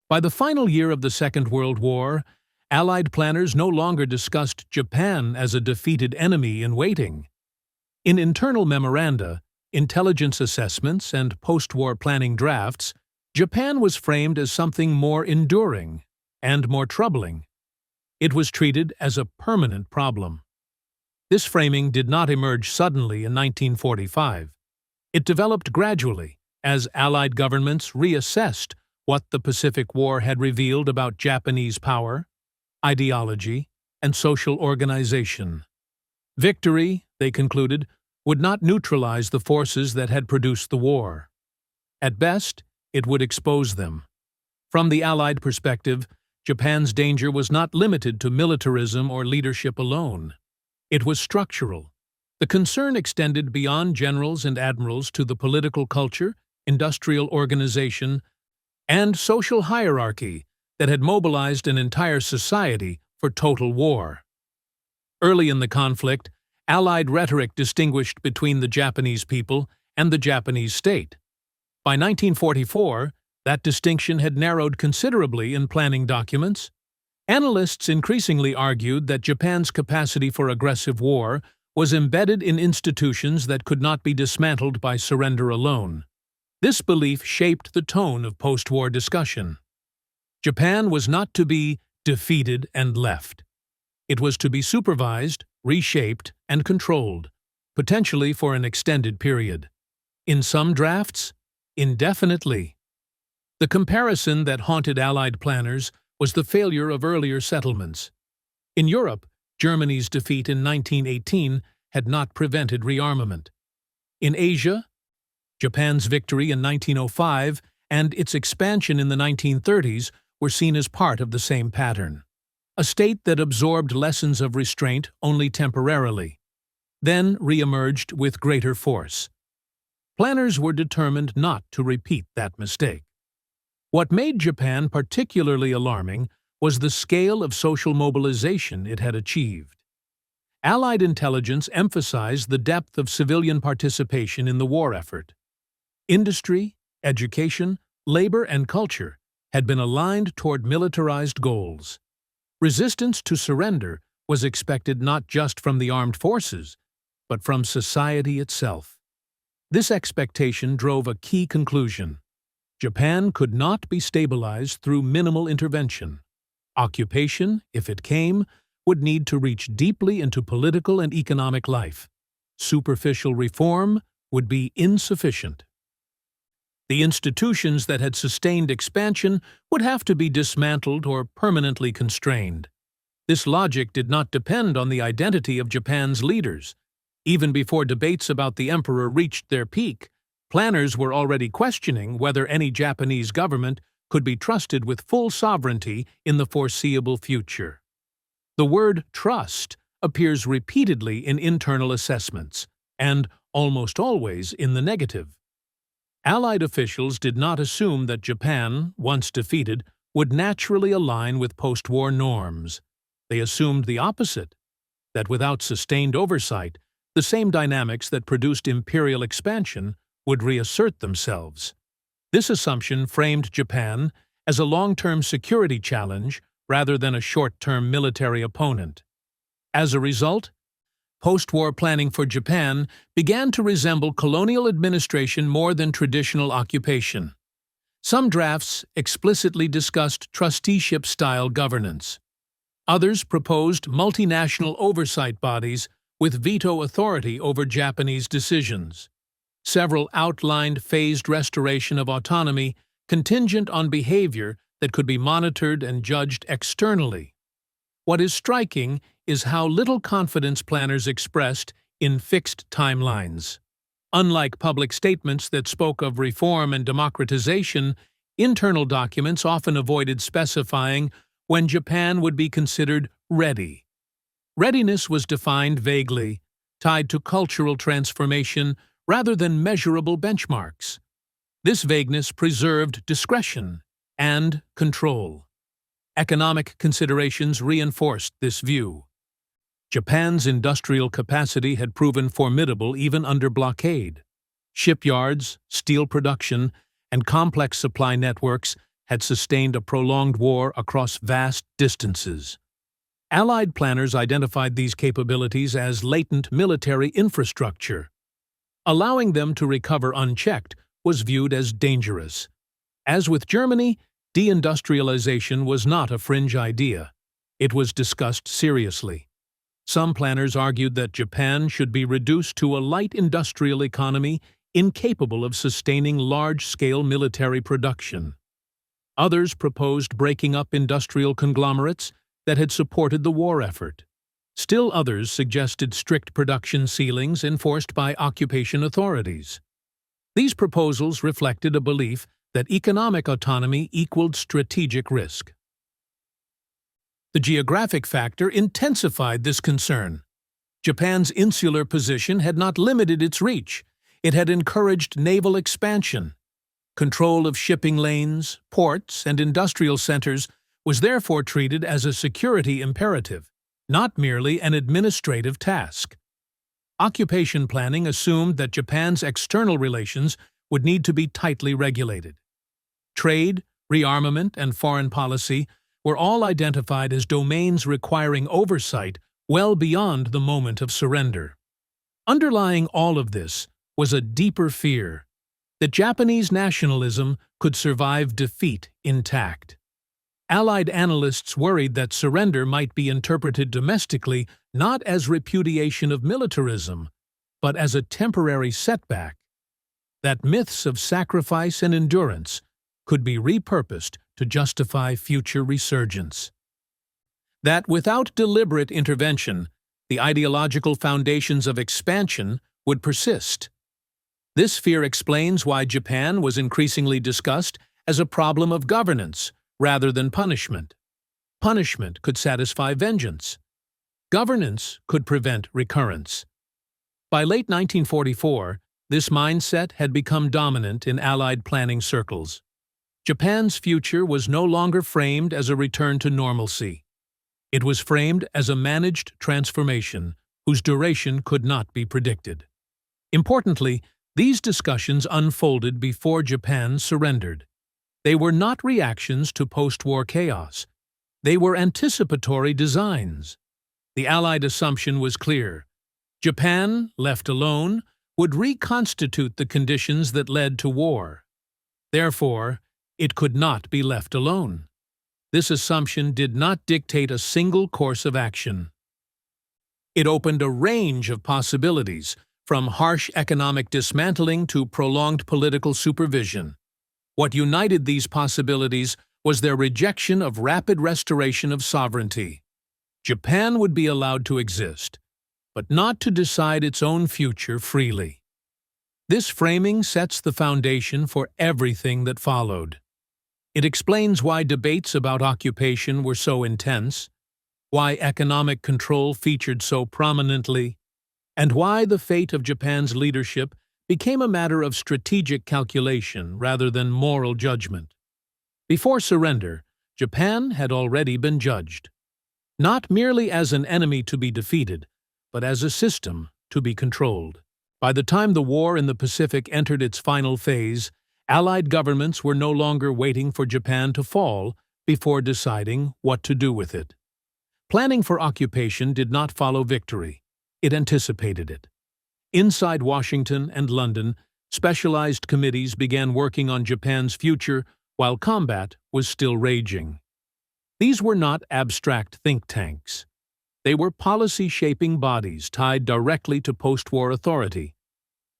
By the final year of the Second World War, Allied planners no longer discussed Japan as a defeated enemy in waiting. In internal memoranda, intelligence assessments, and post-war planning drafts, Japan was framed as something more enduring and more troubling. It was treated as a permanent problem. This framing did not emerge suddenly in 1945. It developed gradually as Allied governments reassessed what the Pacific War had revealed about Japanese power, ideology, and social organization. Victory, they concluded, would not neutralize the forces that had produced the war. At best, it would expose them. From the Allied perspective, Japan's danger was not limited to militarism or leadership alone. It was structural. The concern extended beyond generals and admirals to the political culture, industrial organization, and social hierarchy that had mobilized an entire society for total war. Early in the conflict, Allied rhetoric distinguished between the Japanese people and the Japanese state. By 1944, that distinction had narrowed considerably in planning documents. Analysts increasingly argued that Japan's capacity for aggressive war was embedded in institutions that could not be dismantled by surrender alone. This belief shaped the tone of post-war discussion. Japan was not to be defeated and left. It was to be supervised, reshaped, and controlled, potentially for an extended period. In some drafts, indefinitely. The comparison that haunted Allied planners was the failure of earlier settlements. In Europe, Germany's defeat in 1918 had not prevented rearmament. In Asia, Japan's victory in 1905 and its expansion in the 1930s were seen as part of the same pattern. A state that absorbed lessons of restraint only temporarily, then re-emerged with greater force. Planners were determined not to repeat that mistake. What made Japan particularly alarming was the scale of social mobilization it had achieved. Allied intelligence emphasized the depth of civilian participation in the war effort. Industry, education, labor, and culture had been aligned toward militarized goals. Resistance to surrender was expected not just from the armed forces, but from society itself. This expectation drove a key conclusion. Japan could not be stabilized through minimal intervention. Occupation, if it came, would need to reach deeply into political and economic life. Superficial reform would be insufficient. The institutions that had sustained expansion would have to be dismantled or permanently constrained. This logic did not depend on the identity of Japan's leaders. Even before debates about the emperor reached their peak, planners were already questioning whether any Japanese government could be trusted with full sovereignty in the foreseeable future. The word trust appears repeatedly in internal assessments, and almost always in the negative. Allied officials did not assume that Japan, once defeated, would naturally align with post-war norms. They assumed the opposite, that without sustained oversight, the same dynamics that produced imperial expansion would reassert themselves. This assumption framed Japan as a long-term security challenge rather than a short-term military opponent. As a result, post-war planning for Japan began to resemble colonial administration more than traditional occupation. Some drafts explicitly discussed trusteeship-style governance. Others proposed multinational oversight bodies with veto authority over Japanese decisions. Several outlined phased restoration of autonomy contingent on behavior that could be monitored and judged externally. What is striking is how little confidence planners expressed in fixed timelines. Unlike public statements that spoke of reform and democratization, internal documents often avoided specifying when Japan would be considered ready. Readiness was defined vaguely, tied to cultural transformation rather than measurable benchmarks. This vagueness preserved discretion and control. Economic considerations reinforced this view. Japan's industrial capacity had proven formidable even under blockade. Shipyards, steel production, and complex supply networks had sustained a prolonged war across vast distances. Allied planners identified these capabilities as latent military infrastructure. Allowing them to recover unchecked was viewed as dangerous. As with Germany, deindustrialization was not a fringe idea. It was discussed seriously. Some planners argued that Japan should be reduced to a light industrial economy incapable of sustaining large-scale military production. Others proposed breaking up industrial conglomerates that had supported the war effort. Still others suggested strict production ceilings enforced by occupation authorities. These proposals reflected a belief that economic autonomy equaled strategic risk. The geographic factor intensified this concern. Japan's insular position had not limited its reach. It had encouraged naval expansion. Control of shipping lanes, ports, and industrial centers was therefore treated as a security imperative, not merely an administrative task. Occupation planning assumed that Japan's external relations would need to be tightly regulated. Trade, rearmament, and foreign policy were all identified as domains requiring oversight well beyond the moment of surrender. Underlying all of this was a deeper fear that Japanese nationalism could survive defeat intact. Allied analysts worried that surrender might be interpreted domestically not as repudiation of militarism, but as a temporary setback, that myths of sacrifice and endurance could be repurposed to justify future resurgence. That without deliberate intervention, the ideological foundations of expansion would persist. This fear explains why Japan was increasingly discussed as a problem of governance rather than punishment. Punishment could satisfy vengeance. Governance could prevent recurrence. By late 1944, this mindset had become dominant in Allied planning circles. Japan's future was no longer framed as a return to normalcy. It was framed as a managed transformation whose duration could not be predicted. Importantly, these discussions unfolded before Japan surrendered. They were not reactions to post-war chaos. They were anticipatory designs. The Allied assumption was clear. Japan, left alone, would reconstitute the conditions that led to war. Therefore, it could not be left alone. This assumption did not dictate a single course of action. It opened a range of possibilities, from harsh economic dismantling to prolonged political supervision. What united these possibilities was their rejection of rapid restoration of sovereignty. Japan would be allowed to exist, but not to decide its own future freely. This framing sets the foundation for everything that followed. It explains why debates about occupation were so intense, why economic control featured so prominently, and why the fate of Japan's leadership became a matter of strategic calculation rather than moral judgment. Before surrender, Japan had already been judged, not merely as an enemy to be defeated, but as a system to be controlled. By the time the war in the Pacific entered its final phase, Allied governments were no longer waiting for Japan to fall before deciding what to do with it. Planning for occupation did not follow victory. It anticipated it. Inside Washington and London, specialized committees began working on Japan's future while combat was still raging. These were not abstract think tanks. They were policy-shaping bodies tied directly to post-war authority,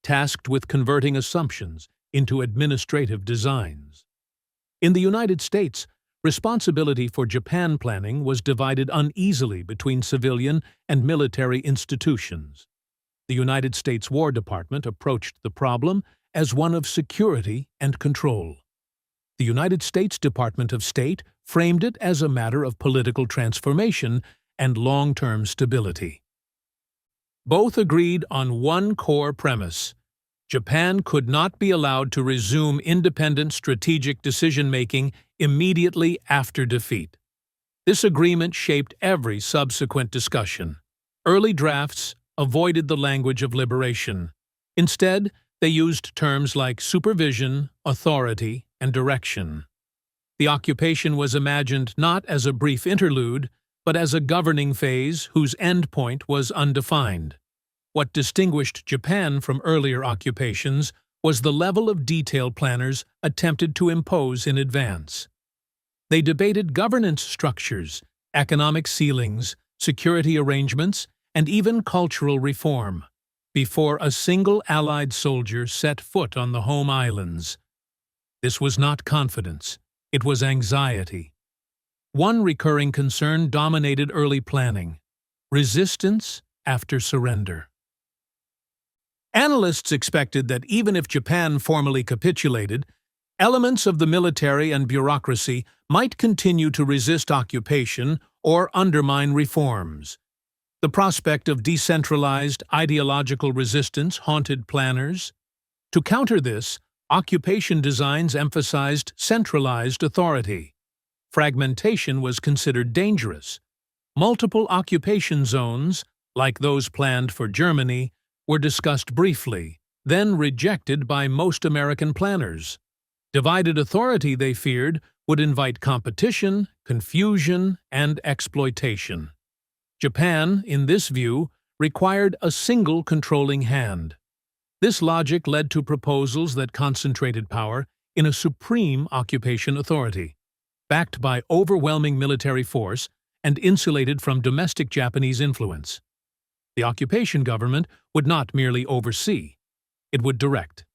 tasked with converting assumptions into administrative designs. In the United States, responsibility for Japan planning was divided uneasily between civilian and military institutions. The United States War Department approached the problem as one of security and control. The United States Department of State framed it as a matter of political transformation and long-term stability. Both agreed on one core premise: Japan could not be allowed to resume independent strategic decision-making immediately after defeat. This agreement shaped every subsequent discussion. Early drafts avoided the language of liberation. Instead, they used terms like supervision, authority, and direction. The occupation was imagined not as a brief interlude, but as a governing phase whose endpoint was undefined. What distinguished Japan from earlier occupations was the level of detail planners attempted to impose in advance. They debated governance structures, economic ceilings, security arrangements, and even cultural reform before a single Allied soldier set foot on the home islands. This was not confidence, it was anxiety. One recurring concern dominated early planning: resistance after surrender. Analysts expected that even if Japan formally capitulated, elements of the military and bureaucracy might continue to resist occupation or undermine reforms. The prospect of decentralized ideological resistance haunted planners. To counter this, occupation designs emphasized centralized authority. Fragmentation was considered dangerous. Multiple occupation zones, like those planned for Germany, were discussed briefly, then rejected by most American planners. Divided authority, they feared, would invite competition, confusion, and exploitation. Japan, in this view, required a single controlling hand. This logic led to proposals that concentrated power in a supreme occupation authority, backed by overwhelming military force and insulated from domestic Japanese influence. The occupation government would not merely oversee, it would direct.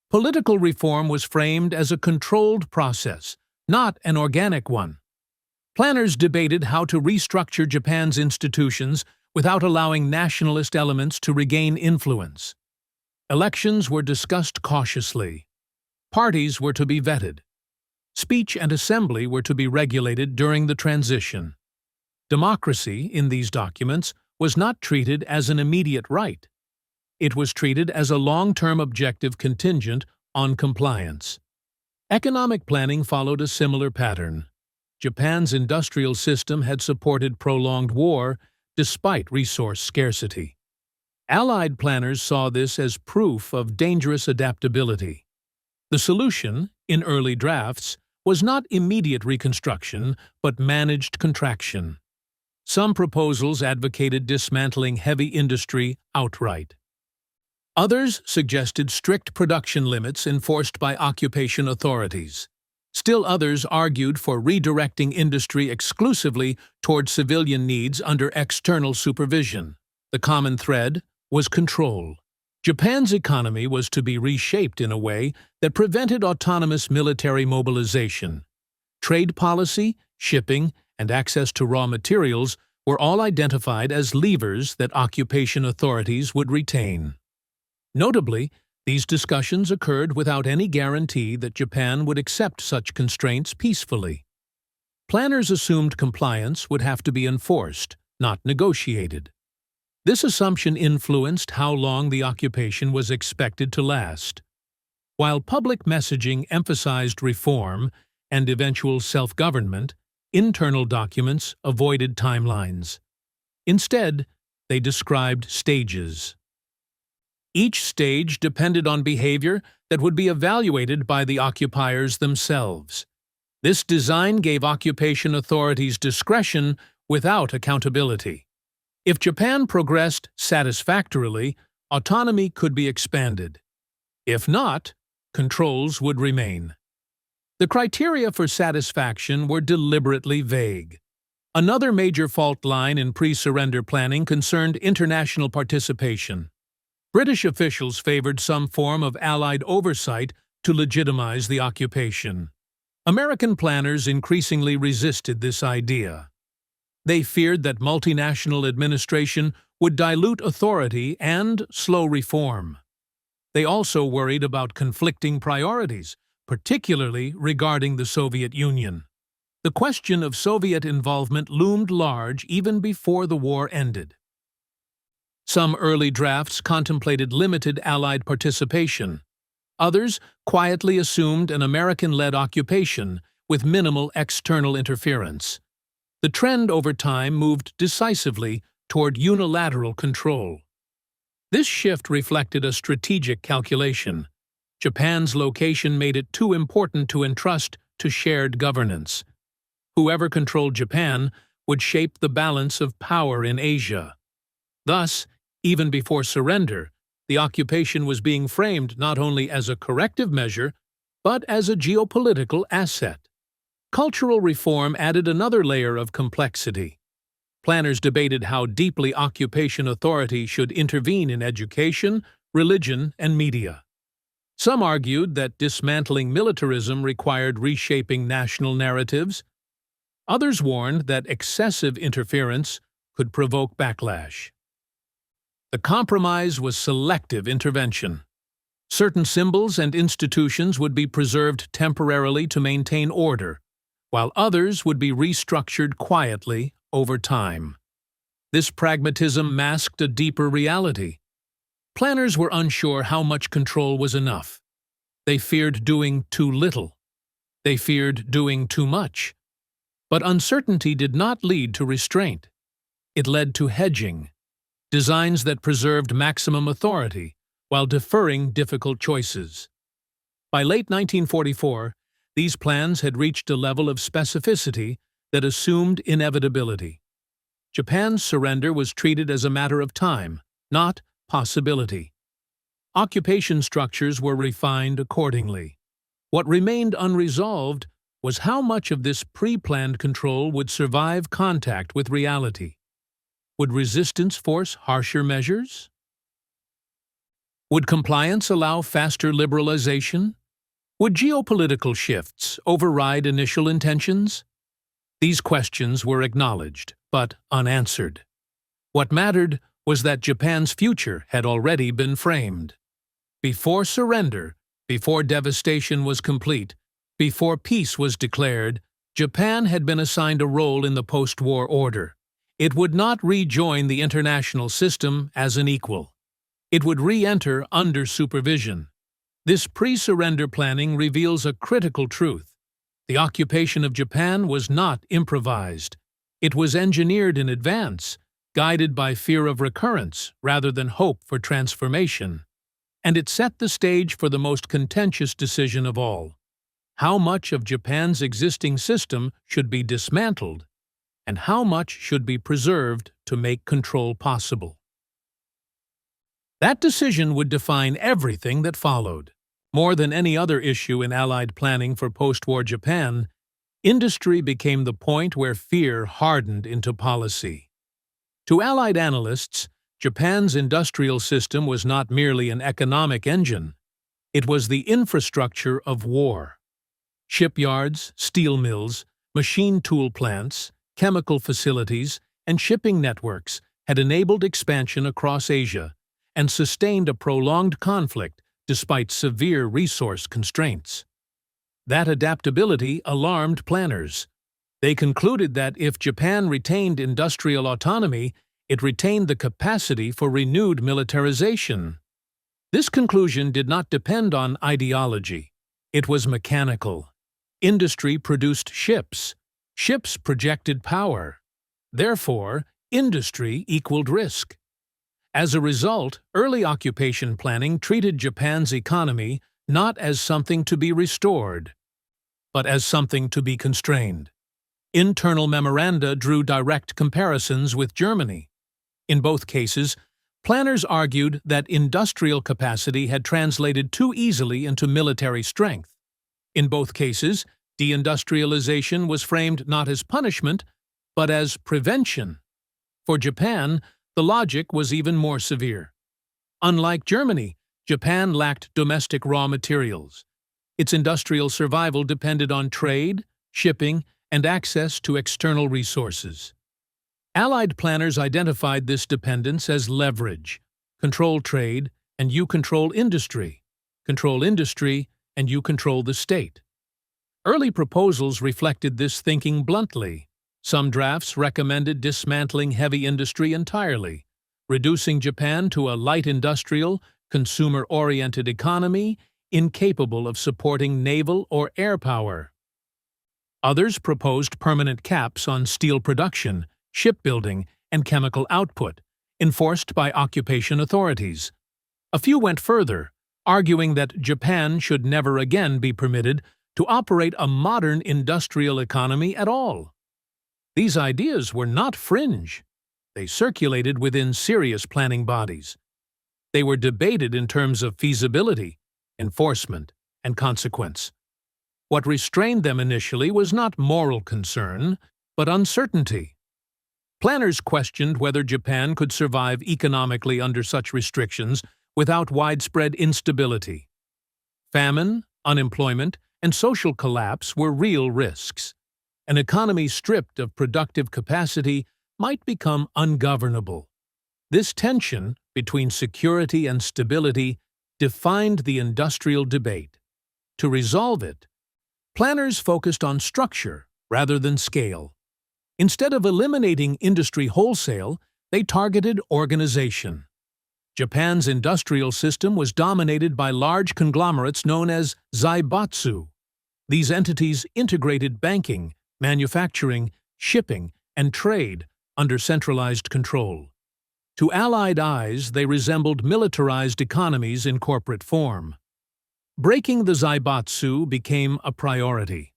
Political reform was framed as a controlled process, not an organic one. Planners debated how to restructure Japan's institutions without allowing nationalist elements to regain influence. Elections were discussed cautiously. Parties were to be vetted. Speech and assembly were to be regulated during the transition. Democracy, in these documents, was not treated as an immediate right. It was treated as a long-term objective contingent on compliance. Economic planning followed a similar pattern. Japan's industrial system had supported prolonged war despite resource scarcity. Allied planners saw this as proof of dangerous adaptability. The solution, in early drafts, was not immediate reconstruction, but managed contraction. Some proposals advocated dismantling heavy industry outright. Others suggested strict production limits enforced by occupation authorities. Still others argued for redirecting industry exclusively toward civilian needs under external supervision. The common thread was control. Japan's economy was to be reshaped in a way that prevented autonomous military mobilization. Trade policy, shipping, and access to raw materials were all identified as levers that occupation authorities would retain. Notably, these discussions occurred without any guarantee that Japan would accept such constraints peacefully. Planners assumed compliance would have to be enforced, not negotiated. This assumption influenced how long the occupation was expected to last. While public messaging emphasized reform and eventual self-government, internal documents avoided timelines. Instead, they described stages. Each stage depended on behavior that would be evaluated by the occupiers themselves. This design gave occupation authorities discretion without accountability. If Japan progressed satisfactorily, autonomy could be expanded. If not, controls would remain. The criteria for satisfaction were deliberately vague. Another major fault line in pre-surrender planning concerned international participation. British officials favored some form of Allied oversight to legitimize the occupation. American planners increasingly resisted this idea. They feared that multinational administration would dilute authority and slow reform. They also worried about conflicting priorities, particularly regarding the Soviet Union. The question of Soviet involvement loomed large even before the war ended. Some early drafts contemplated limited Allied participation. Others quietly assumed an American-led occupation with minimal external interference. The trend over time moved decisively toward unilateral control. This shift reflected a strategic calculation. Japan's location made it too important to entrust to shared governance. Whoever controlled Japan would shape the balance of power in Asia. Thus, even before surrender, the occupation was being framed not only as a corrective measure, but as a geopolitical asset. Cultural reform added another layer of complexity. Planners debated how deeply occupation authority should intervene in education, religion, and media. Some argued that dismantling militarism required reshaping national narratives. Others warned that excessive interference could provoke backlash. The compromise was selective intervention. Certain symbols and institutions would be preserved temporarily to maintain order, while others would be restructured quietly over time. This pragmatism masked a deeper reality. Planners were unsure how much control was enough. They feared doing too little. They feared doing too much. But uncertainty did not lead to restraint. It led to hedging, designs that preserved maximum authority while deferring difficult choices. By late 1944, these plans had reached a level of specificity that assumed inevitability. Japan's surrender was treated as a matter of time, not possibility. Occupation structures were refined accordingly. What remained unresolved was how much of this pre-planned control would survive contact with reality. Would resistance force harsher measures? Would compliance allow faster liberalization? Would geopolitical shifts override initial intentions? These questions were acknowledged, but unanswered. What mattered was that Japan's future had already been framed. Before surrender, before devastation was complete, before peace was declared, Japan had been assigned a role in the post-war order. It would not rejoin the international system as an equal. It would re-enter under supervision. This pre-surrender planning reveals a critical truth. The occupation of Japan was not improvised. It was engineered in advance, guided by fear of recurrence rather than hope for transformation. And it set the stage for the most contentious decision of all: how much of Japan's existing system should be dismantled, and how much should be preserved to make control possible. That decision would define everything that followed. More than any other issue in Allied planning for post-war Japan, industry became the point where fear hardened into policy. To Allied analysts, Japan's industrial system was not merely an economic engine. It was the infrastructure of war. Shipyards, steel mills, machine tool plants, chemical facilities, and shipping networks had enabled expansion across Asia and sustained a prolonged conflict despite severe resource constraints. That adaptability alarmed planners. They concluded that if Japan retained industrial autonomy, it retained the capacity for renewed militarization. This conclusion did not depend on ideology. It was mechanical. Industry produced ships. Ships projected power. Therefore, industry equaled risk. As a result, early occupation planning treated Japan's economy not as something to be restored, but as something to be constrained. Internal memoranda drew direct comparisons with Germany. In both cases, planners argued that industrial capacity had translated too easily into military strength. In both cases, deindustrialization was framed not as punishment, but as prevention. For Japan, the logic was even more severe. Unlike Germany, Japan lacked domestic raw materials. Its industrial survival depended on trade, shipping, and access to external resources. Allied planners identified this dependence as leverage: control trade, and you control industry; control industry, and you control the state. Early proposals reflected this thinking bluntly. Some drafts recommended dismantling heavy industry entirely, reducing Japan to a light industrial, consumer-oriented economy incapable of supporting naval or air power. Others proposed permanent caps on steel production, shipbuilding, and chemical output, enforced by occupation authorities. A few went further, arguing that Japan should never again be permitted to operate a modern industrial economy at all. These ideas were not fringe. They circulated within serious planning bodies. They were debated in terms of feasibility, enforcement, and consequence. What restrained them initially was not moral concern, but uncertainty. Planners questioned whether Japan could survive economically under such restrictions without widespread instability. Famine, unemployment, and social collapse were real risks. An economy stripped of productive capacity might become ungovernable. This tension between security and stability defined the industrial debate. To resolve it, planners focused on structure rather than scale. Instead of eliminating industry wholesale, they targeted organization. Japan's industrial system was dominated by large conglomerates known as zaibatsu. These entities integrated banking, manufacturing, shipping, and trade under centralized control. To Allied eyes, they resembled militarized economies in corporate form. Breaking the zaibatsu became a priority.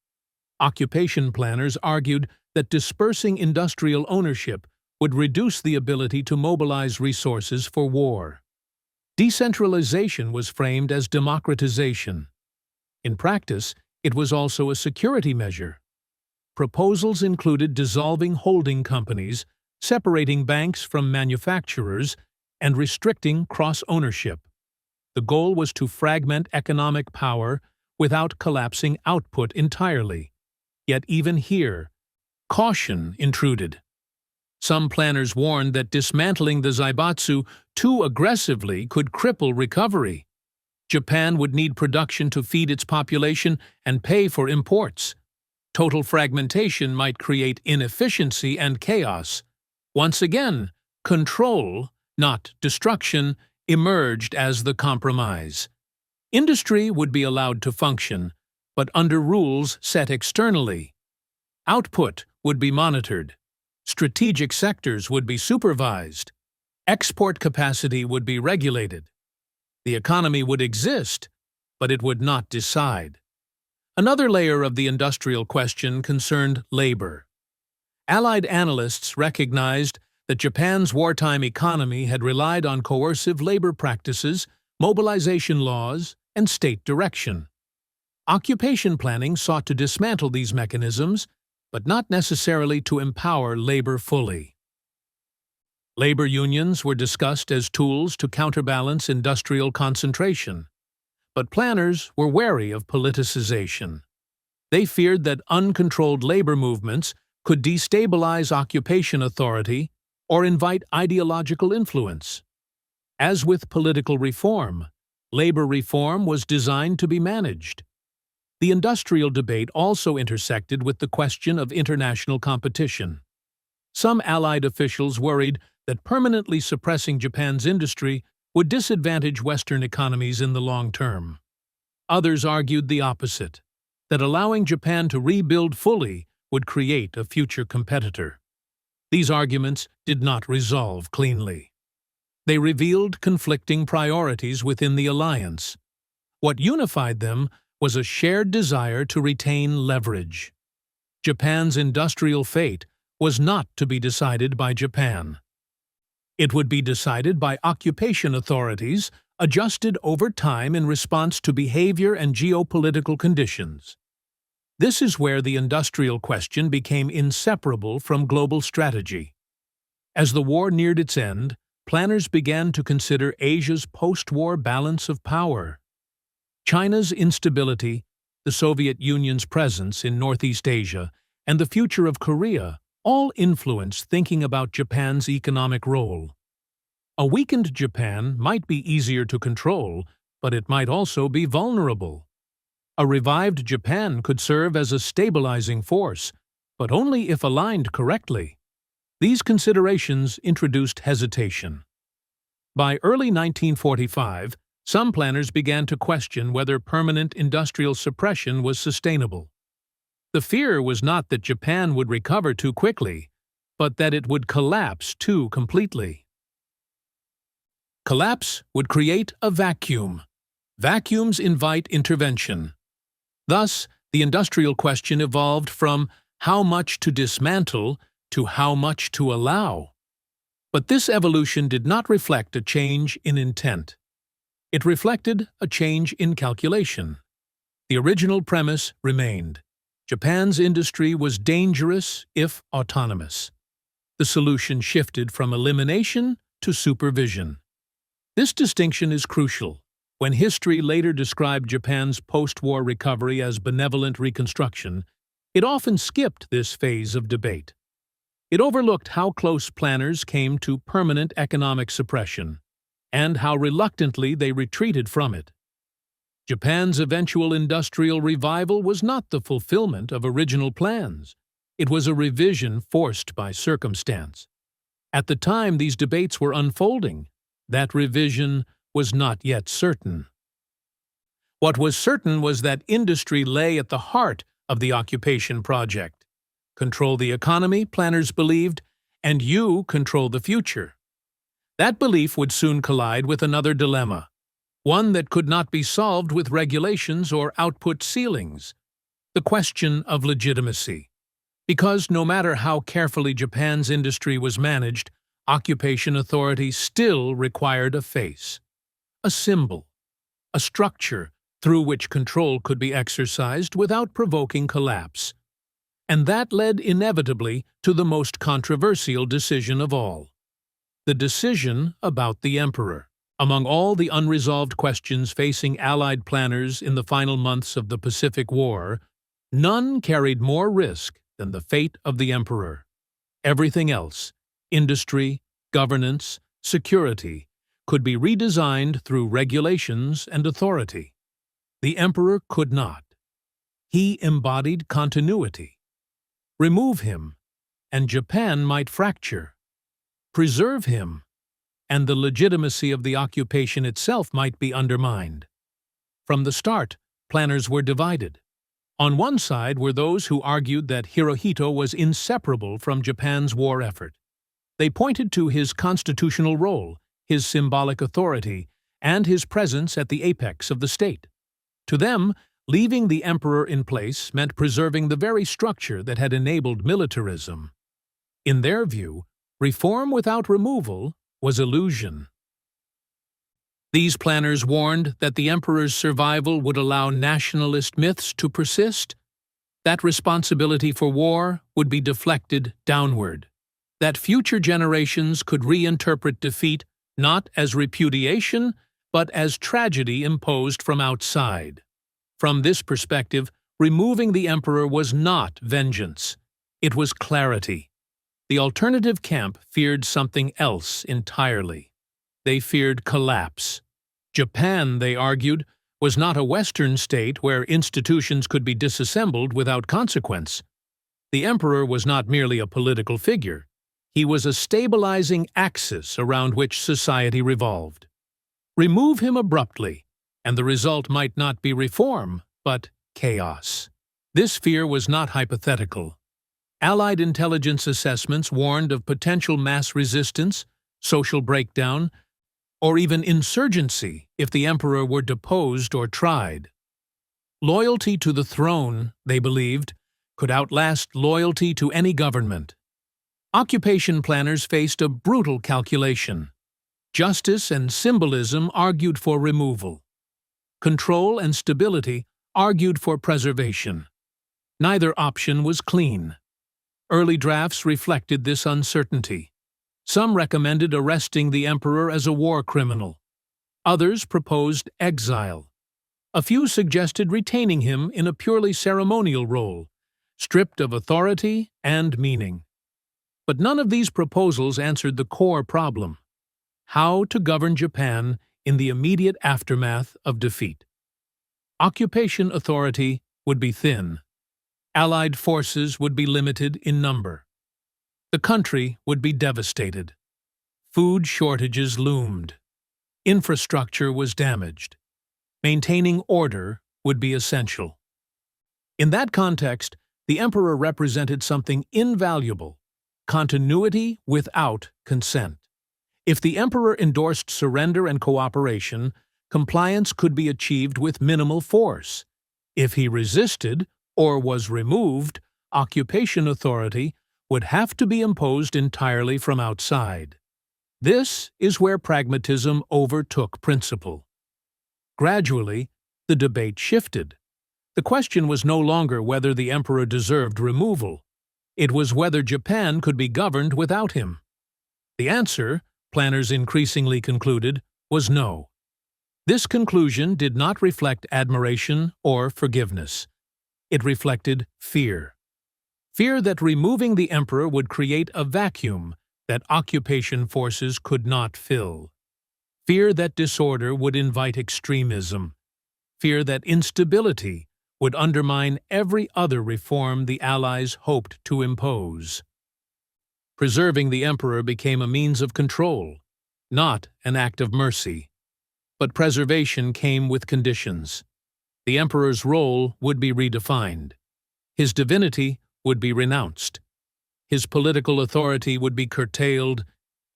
Occupation planners argued that dispersing industrial ownership would reduce the ability to mobilize resources for war. Decentralization was framed as democratization. In practice, it was also a security measure. Proposals included dissolving holding companies, separating banks from manufacturers, and restricting cross-ownership. The goal was to fragment economic power without collapsing output entirely. Yet even here, caution intruded. Some planners warned that dismantling the zaibatsu too aggressively could cripple recovery. Japan would need production to feed its population and pay for imports. Total fragmentation might create inefficiency and chaos. Once again, control, not destruction, emerged as the compromise. Industry would be allowed to function, but under rules set externally. Output would be monitored. Strategic sectors would be supervised. Export capacity would be regulated. The economy would exist, but it would not decide. Another layer of the industrial question concerned labor. Allied analysts recognized that Japan's wartime economy had relied on coercive labor practices, mobilization laws, and state direction. Occupation planning sought to dismantle these mechanisms, but not necessarily to empower labor fully. Labor unions were discussed as tools to counterbalance industrial concentration, but planners were wary of politicization. They feared that uncontrolled labor movements could destabilize occupation authority or invite ideological influence. As with political reform, labor reform was designed to be managed. The industrial debate also intersected with the question of international competition. Some Allied officials worried that permanently suppressing Japan's industry would disadvantage Western economies in the long term. Others argued the opposite, that allowing Japan to rebuild fully would create a future competitor. These arguments did not resolve cleanly. They revealed conflicting priorities within the alliance. What unified them was a shared desire to retain leverage. Japan's industrial fate was not to be decided by Japan. It would be decided by occupation authorities, adjusted over time in response to behavior and geopolitical conditions. This is where the industrial question became inseparable from global strategy. As the war neared its end, planners began to consider Asia's post-war balance of power. China's instability, the Soviet Union's presence in Northeast Asia, and the future of Korea all influenced thinking about Japan's economic role. A weakened Japan might be easier to control, but it might also be vulnerable. A revived Japan could serve as a stabilizing force, but only if aligned correctly. These considerations introduced hesitation. By early 1945, some planners began to question whether permanent industrial suppression was sustainable. The fear was not that Japan would recover too quickly, but that it would collapse too completely. Collapse would create a vacuum. Vacuums invite intervention. Thus, The industrial question evolved from how much to dismantle to how much to allow. But this evolution did not reflect a change in intent. It reflected a change in calculation. The original premise remained. Japan's industry was dangerous if autonomous. The solution shifted from elimination to supervision. This distinction is crucial. When history later described Japan's post-war recovery as benevolent reconstruction, it often skipped this phase of debate. It overlooked how close planners came to permanent economic suppression, and how reluctantly they retreated from it. Japan's eventual industrial revival was not the fulfillment of original plans. It was a revision forced by circumstance. At the time these debates were unfolding, that revision was not yet certain. What was certain was that industry lay at the heart of the occupation project. Control the economy, planners believed, and you control the future. That belief would soon collide with another dilemma, one that could not be solved with regulations or output ceilings: the question of legitimacy. Because no matter how carefully Japan's industry was managed, occupation authority still required a face, a symbol, a structure through which control could be exercised without provoking collapse. And that led inevitably to the most controversial decision of all: the decision about the emperor. Among all the unresolved questions facing Allied planners in the final months of the Pacific War, none carried more risk than the fate of the emperor. Everything else, industry, governance, security, could be redesigned through regulations and authority. The emperor could not. He embodied continuity. Remove him, and Japan might fracture. Preserve him, and the legitimacy of the occupation itself might be undermined. From the start, planners were divided. On one side were those who argued that Hirohito was inseparable from Japan's war effort. They pointed to his constitutional role, his symbolic authority, and his presence at the apex of the state. To them, leaving the emperor in place meant preserving the very structure that had enabled militarism. In their view, reform without removal was illusion. These planners warned that the emperor's survival would allow nationalist myths to persist, that responsibility for war would be deflected downward, that future generations could reinterpret defeat not as repudiation, but as tragedy imposed from outside. From this perspective, removing the emperor was not vengeance. It was clarity. The alternative camp feared something else entirely. They feared collapse. Japan, they argued, was not a Western state where institutions could be disassembled without consequence. The emperor was not merely a political figure. He was a stabilizing axis around which society revolved. Remove him abruptly, and the result might not be reform, but chaos. This fear was not hypothetical. Allied intelligence assessments warned of potential mass resistance, social breakdown, or even insurgency if the emperor were deposed or tried. Loyalty to the throne, they believed, could outlast loyalty to any government. Occupation planners faced a brutal calculation. Justice and symbolism argued for removal. Control and stability argued for preservation. Neither option was clean. Early drafts reflected this uncertainty. Some recommended arresting the emperor as a war criminal. Others proposed exile. A few suggested retaining him in a purely ceremonial role, stripped of authority and meaning. But none of these proposals answered the core problem: how to govern Japan in the immediate aftermath of defeat. Occupation authority would be thin. Allied forces would be limited in number. The country would be devastated. Food shortages loomed. Infrastructure was damaged. Maintaining order would be essential. In that context, the emperor represented something invaluable: continuity without consent. If the emperor endorsed surrender and cooperation, compliance could be achieved with minimal force. If he resisted, or was removed, occupation authority would have to be imposed entirely from outside. This is where pragmatism overtook principle. Gradually, the debate shifted. The question was no longer whether the emperor deserved removal. It was whether Japan could be governed without him. The answer, planners increasingly concluded, was no. This conclusion did not reflect admiration or forgiveness. It reflected fear. Fear that removing the emperor would create a vacuum that occupation forces could not fill. Fear that disorder would invite extremism. Fear that instability would undermine every other reform the Allies hoped to impose. Preserving the emperor became a means of control, not an act of mercy. But preservation came with conditions. The emperor's role would be redefined. His divinity would be renounced. His political authority would be curtailed.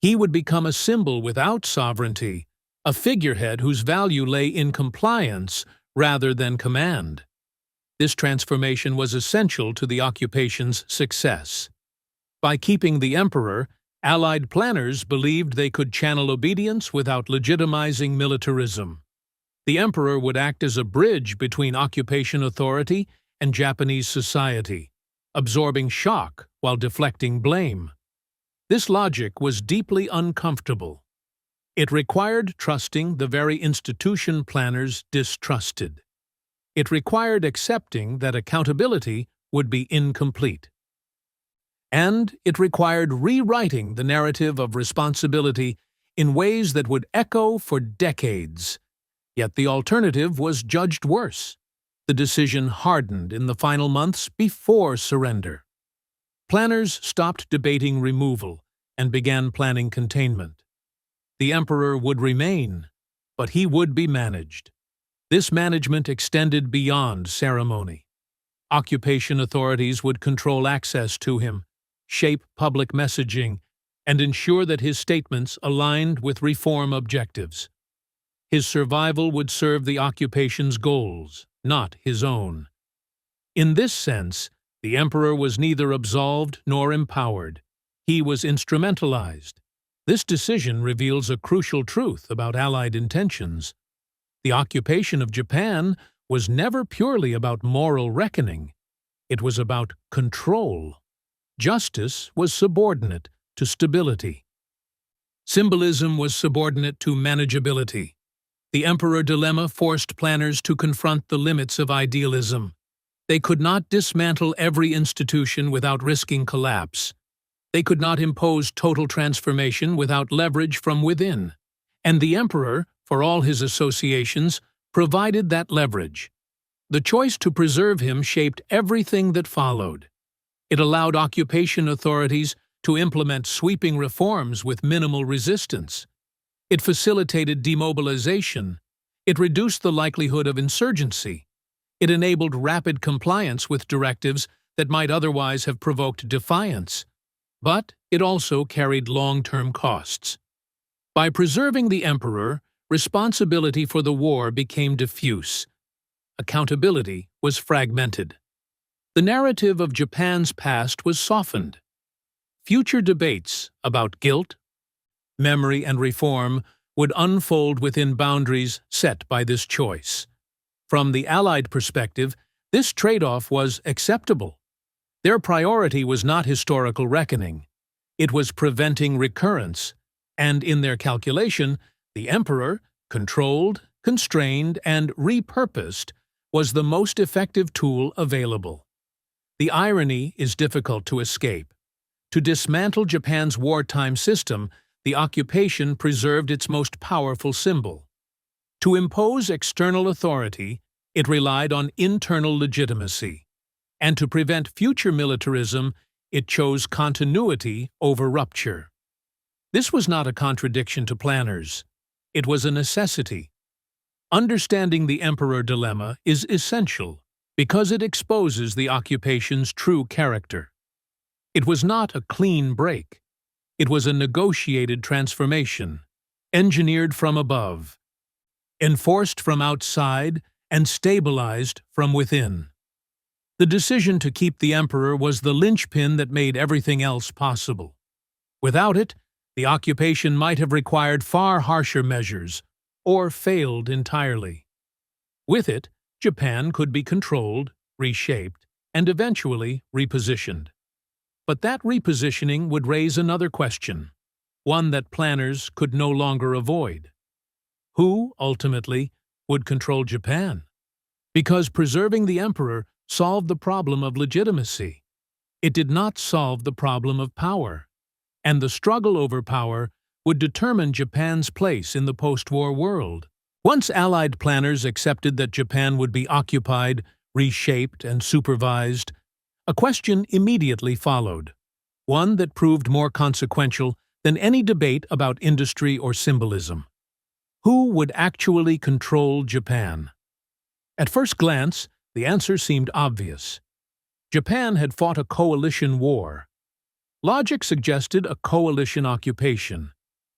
He would become a symbol without sovereignty, a figurehead whose value lay in compliance rather than command. This transformation was essential to the occupation's success. By keeping the emperor, Allied planners believed they could channel obedience without legitimizing militarism. The emperor would act as a bridge between occupation authority and Japanese society, absorbing shock while deflecting blame. This logic was deeply uncomfortable. It required trusting the very institution planners distrusted. It required accepting that accountability would be incomplete. And it required rewriting the narrative of responsibility in ways that would echo for decades. Yet the alternative was judged worse. The decision hardened in the final months before surrender. Planners stopped debating removal and began planning containment. The emperor would remain, but he would be managed. This management extended beyond ceremony. Occupation authorities would control access to him, shape public messaging, and ensure that his statements aligned with reform objectives. His survival would serve the occupation's goals, not his own. In this sense, the emperor was neither absolved nor empowered. He was instrumentalized. This decision reveals a crucial truth about Allied intentions. The occupation of Japan was never purely about moral reckoning. It was about control. Justice was subordinate to stability. Symbolism was subordinate to manageability. The emperor dilemma forced planners to confront the limits of idealism. They could not dismantle every institution without risking collapse. They could not impose total transformation without leverage from within. And the emperor, for all his associations, provided that leverage. The choice to preserve him shaped everything that followed. It allowed occupation authorities to implement sweeping reforms with minimal resistance. It facilitated demobilization. It reduced the likelihood of insurgency. It enabled rapid compliance with directives that might otherwise have provoked defiance. But it also carried long-term costs. By preserving the emperor, responsibility for the war became diffuse. Accountability was fragmented. The narrative of Japan's past was softened. Future debates about guilt, memory, and reform would unfold within boundaries set by this choice. From the Allied perspective, this trade-off was acceptable. Their priority was not historical reckoning. It was preventing recurrence, and in their calculation, the emperor, controlled, constrained, and repurposed, was the most effective tool available. The irony is difficult to escape. To dismantle Japan's wartime system, the occupation preserved its most powerful symbol. To impose external authority, it relied on internal legitimacy. And to prevent future militarism, it chose continuity over rupture. This was not a contradiction to planners. It was a necessity. Understanding the emperor dilemma is essential because it exposes the occupation's true character. It was not a clean break. It was a negotiated transformation, engineered from above, enforced from outside, and stabilized from within. The decision to keep the emperor was the linchpin that made everything else possible. Without it, the occupation might have required far harsher measures, or failed entirely. With it, Japan could be controlled, reshaped, and eventually repositioned. But that repositioning would raise another question, one that planners could no longer avoid. Who, ultimately, would control Japan? Because preserving the emperor solved the problem of legitimacy. It did not solve the problem of power, and the struggle over power would determine Japan's place in the post-war world. Once Allied planners accepted that Japan would be occupied, reshaped, and supervised, a question immediately followed, one that proved more consequential than any debate about industry or symbolism. Who would actually control Japan? At first glance, the answer seemed obvious. Japan had fought a coalition war. Logic suggested a coalition occupation.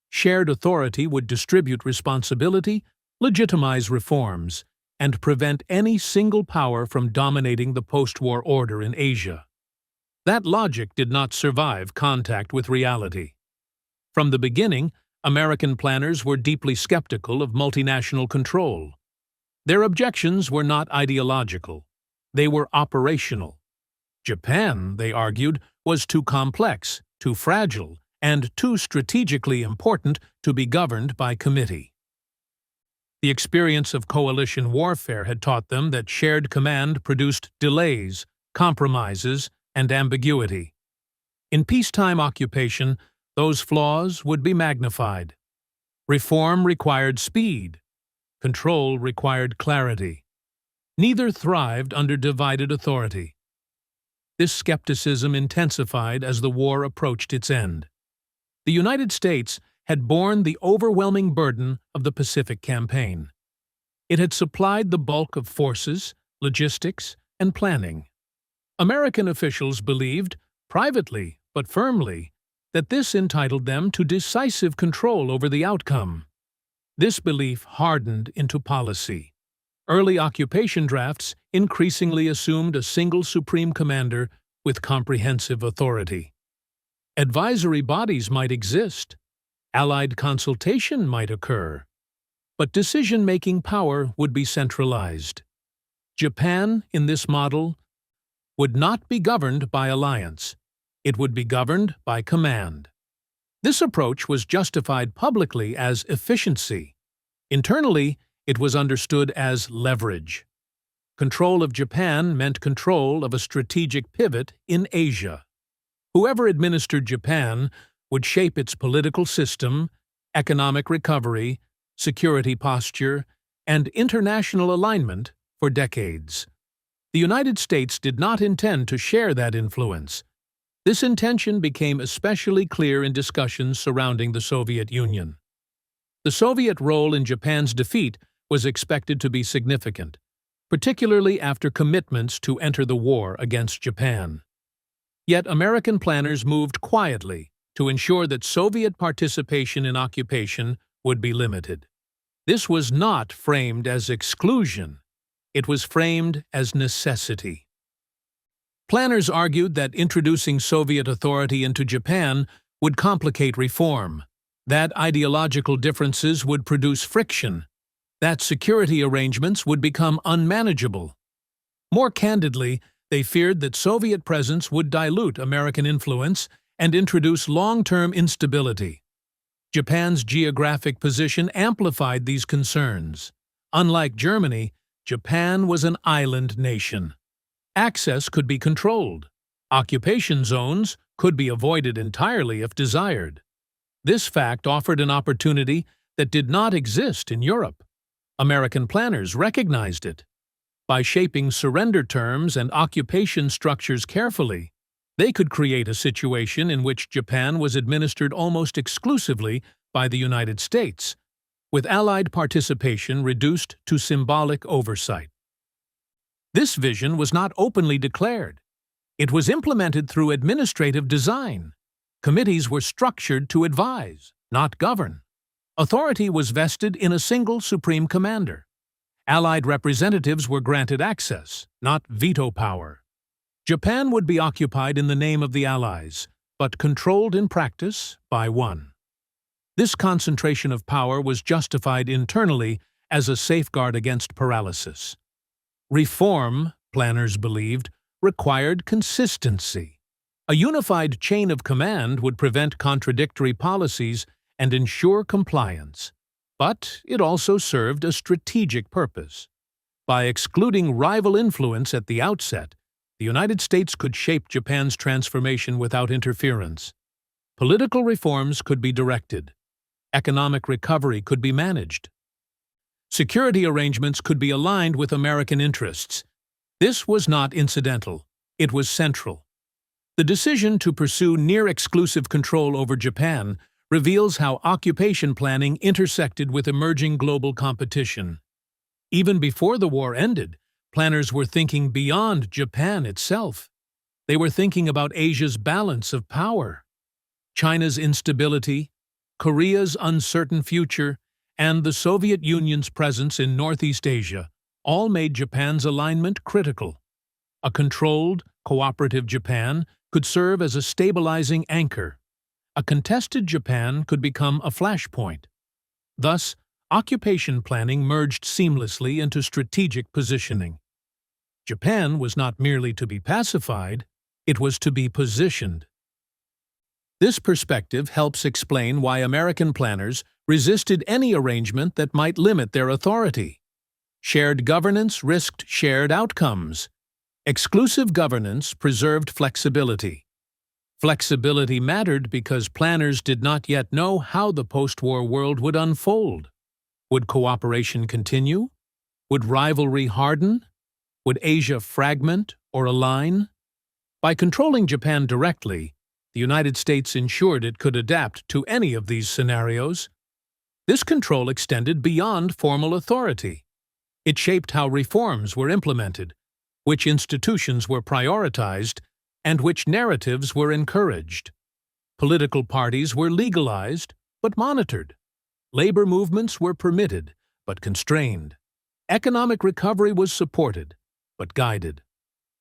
Shared authority would distribute responsibility, legitimize reforms, and prevent any single power from dominating the post-war order in Asia. That logic did not survive contact with reality. From the beginning, American planners were deeply skeptical of multinational control. Their objections were not ideological. They were operational. Japan, they argued, was too complex, too fragile, and too strategically important to be governed by committee. The experience of coalition warfare had taught them that shared command produced delays, compromises, and ambiguity. In peacetime occupation, those flaws would be magnified. Reform required speed. Control required clarity. Neither thrived under divided authority. This skepticism intensified as the war approached its end. The United States had borne the overwhelming burden of the Pacific Campaign. It had supplied the bulk of forces, logistics, and planning. American officials believed, privately but firmly, that this entitled them to decisive control over the outcome. This belief hardened into policy. Early occupation drafts increasingly assumed a single supreme commander with comprehensive authority. Advisory bodies might exist. Allied consultation might occur. But decision-making power would be centralized. Japan, in this model, would not be governed by alliance. It would be governed by command. This approach was justified publicly as efficiency. Internally, it was understood as leverage. Control of Japan meant control of a strategic pivot in Asia. Whoever administered Japan would shape its political system, economic recovery, security posture, and international alignment for decades. The United States did not intend to share that influence. This intention became especially clear in discussions surrounding the Soviet Union. The Soviet role in Japan's defeat was expected to be significant, particularly after commitments to enter the war against Japan. Yet American planners moved quietly to ensure that Soviet participation in occupation would be limited. This was not framed as exclusion. It was framed as necessity. Planners argued that introducing Soviet authority into Japan would complicate reform, that ideological differences would produce friction, that security arrangements would become unmanageable. More candidly, they feared that Soviet presence would dilute American influence and introduce long-term instability. Japan's geographic position amplified these concerns. Unlike Germany, Japan was an island nation. Access could be controlled. Occupation zones could be avoided entirely if desired. This fact offered an opportunity that did not exist in Europe. American planners recognized it. By shaping surrender terms and occupation structures carefully, they could create a situation in which Japan was administered almost exclusively by the United States, with Allied participation reduced to symbolic oversight. This vision was not openly declared. It was implemented through administrative design. Committees were structured to advise, not govern. Authority was vested in a single supreme commander. Allied representatives were granted access, not veto power. Japan would be occupied in the name of the Allies, but controlled in practice by one. This concentration of power was justified internally as a safeguard against paralysis. Reform, planners believed, required consistency. A unified chain of command would prevent contradictory policies and ensure compliance. But it also served a strategic purpose. By excluding rival influence at the outset, the United States could shape Japan's transformation without interference. Political reforms could be directed. Economic recovery could be managed. Security arrangements could be aligned with American interests. This was not incidental. It was central. The decision to pursue near-exclusive control over Japan reveals how occupation planning intersected with emerging global competition. Even before the war ended, planners were thinking beyond Japan itself. They were thinking about Asia's balance of power, China's instability, Korea's uncertain future, and the Soviet Union's presence in Northeast Asia all made Japan's alignment critical. A controlled, cooperative Japan could serve as a stabilizing anchor. A contested Japan could become a flashpoint. Thus, occupation planning merged seamlessly into strategic positioning. Japan was not merely to be pacified, it was to be positioned. This perspective helps explain why American planners resisted any arrangement that might limit their authority. Shared governance risked shared outcomes. Exclusive governance preserved flexibility. Flexibility mattered because planners did not yet know how the post-war world would unfold. Would cooperation continue? Would rivalry harden? Would Asia fragment or align? By controlling Japan directly, the United States ensured it could adapt to any of these scenarios. This control extended beyond formal authority. It shaped how reforms were implemented, which institutions were prioritized, and which narratives were encouraged. Political parties were legalized, but monitored. Labor movements were permitted, but constrained. Economic recovery was supported, but guided.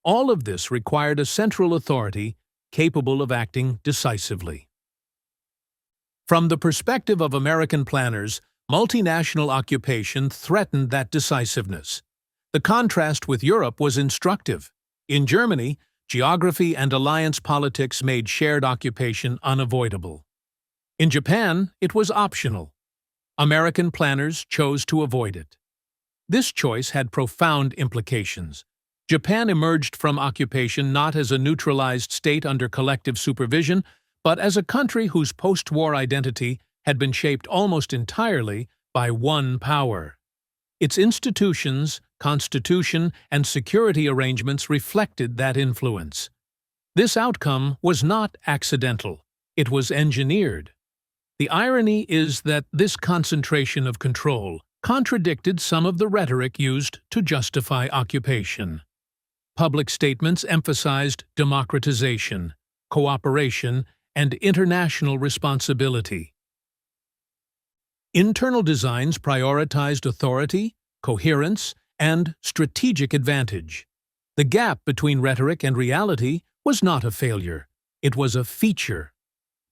All of this required a central authority capable of acting decisively. From the perspective of American planners, multinational occupation threatened that decisiveness. The contrast with Europe was instructive. In Germany, geography and alliance politics made shared occupation unavoidable. In Japan, it was optional. American planners chose to avoid it. This choice had profound implications. Japan emerged from occupation not as a neutralized state under collective supervision, but as a country whose post-war identity had been shaped almost entirely by one power. Its institutions, constitution, and security arrangements reflected that influence. This outcome was not accidental. It was engineered. The irony is that this concentration of control contradicted some of the rhetoric used to justify occupation. Public statements emphasized democratization, cooperation, and international responsibility. Internal designs prioritized authority, coherence, and strategic advantage. The gap between rhetoric and reality was not a failure. It was a feature.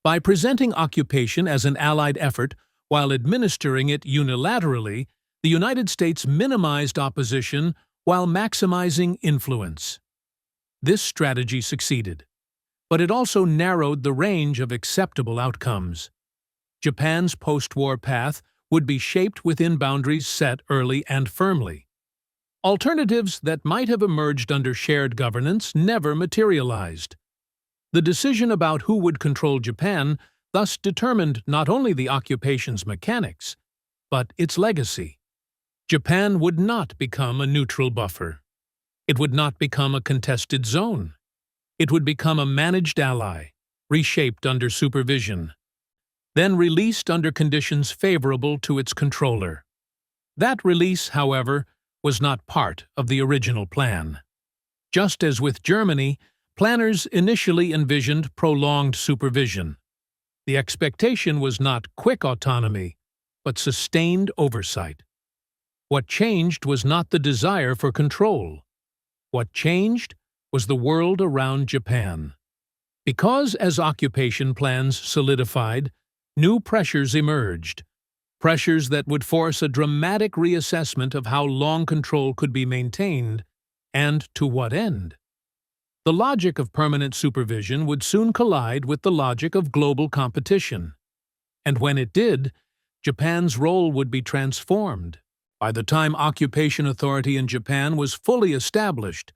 By presenting occupation as an Allied effort while administering it unilaterally, the United States minimized opposition while maximizing influence. This strategy succeeded, but it also narrowed the range of acceptable outcomes. Japan's post-war path would be shaped within boundaries set early and firmly. Alternatives that might have emerged under shared governance never materialized. The decision about who would control Japan thus determined not only the occupation's mechanics, but its legacy. Japan would not become a neutral buffer. It would not become a contested zone. It would become a managed ally, reshaped under supervision, then released under conditions favorable to its controller. That release, however, was not part of the original plan. Just as with Germany, planners initially envisioned prolonged supervision. The expectation was not quick autonomy, but sustained oversight. What changed was not the desire for control. What changed was the world around Japan. Because as occupation plans solidified, new pressures emerged, pressures that would force a dramatic reassessment of how long control could be maintained and to what end. The logic of permanent supervision would soon collide with the logic of global competition. And when it did, Japan's role would be transformed. By the time occupation authority in Japan was fully established,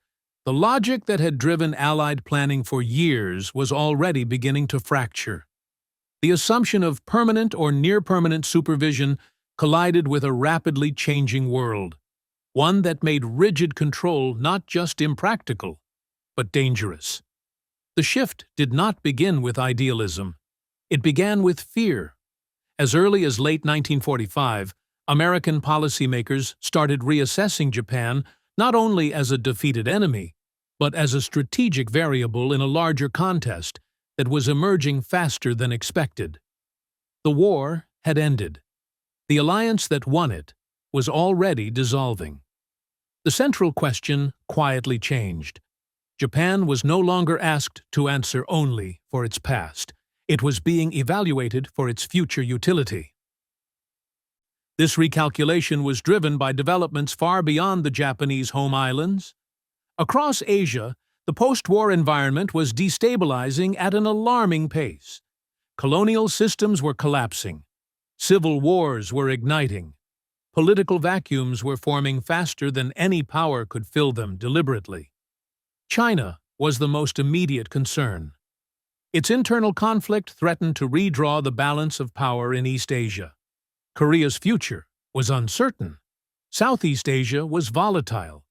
the logic that had driven Allied planning for years was already beginning to fracture. The assumption of permanent or near-permanent supervision collided with a rapidly changing world, one that made rigid control not just impractical, but dangerous. The shift did not begin with idealism. It began with fear. As early as late 1945, American policymakers started reassessing Japan not only as a defeated enemy, but as a strategic variable in a larger contest that was emerging faster than expected. The war had ended. The alliance that won it was already dissolving. The central question quietly changed. Japan was no longer asked to answer only for its past. It was being evaluated for its future utility. This recalculation was driven by developments far beyond the Japanese home islands. Across Asia, the post-war environment was destabilizing at an alarming pace. Colonial systems were collapsing. Civil wars were igniting. Political vacuums were forming faster than any power could fill them deliberately. China was the most immediate concern. Its internal conflict threatened to redraw the balance of power in East Asia. Korea's future was uncertain. Southeast Asia was volatile.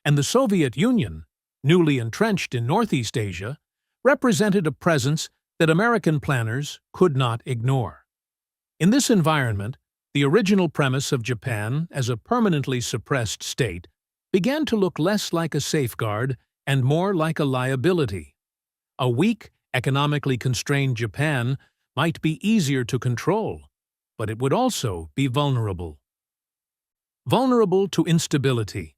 And the Soviet Union, newly entrenched in Northeast Asia, represented a presence that American planners could not ignore. In this environment, the original premise of Japan as a permanently suppressed state began to look less like a safeguard and more like a liability. A weak, economically constrained Japan might be easier to control, but it would also be vulnerable. Vulnerable to instability,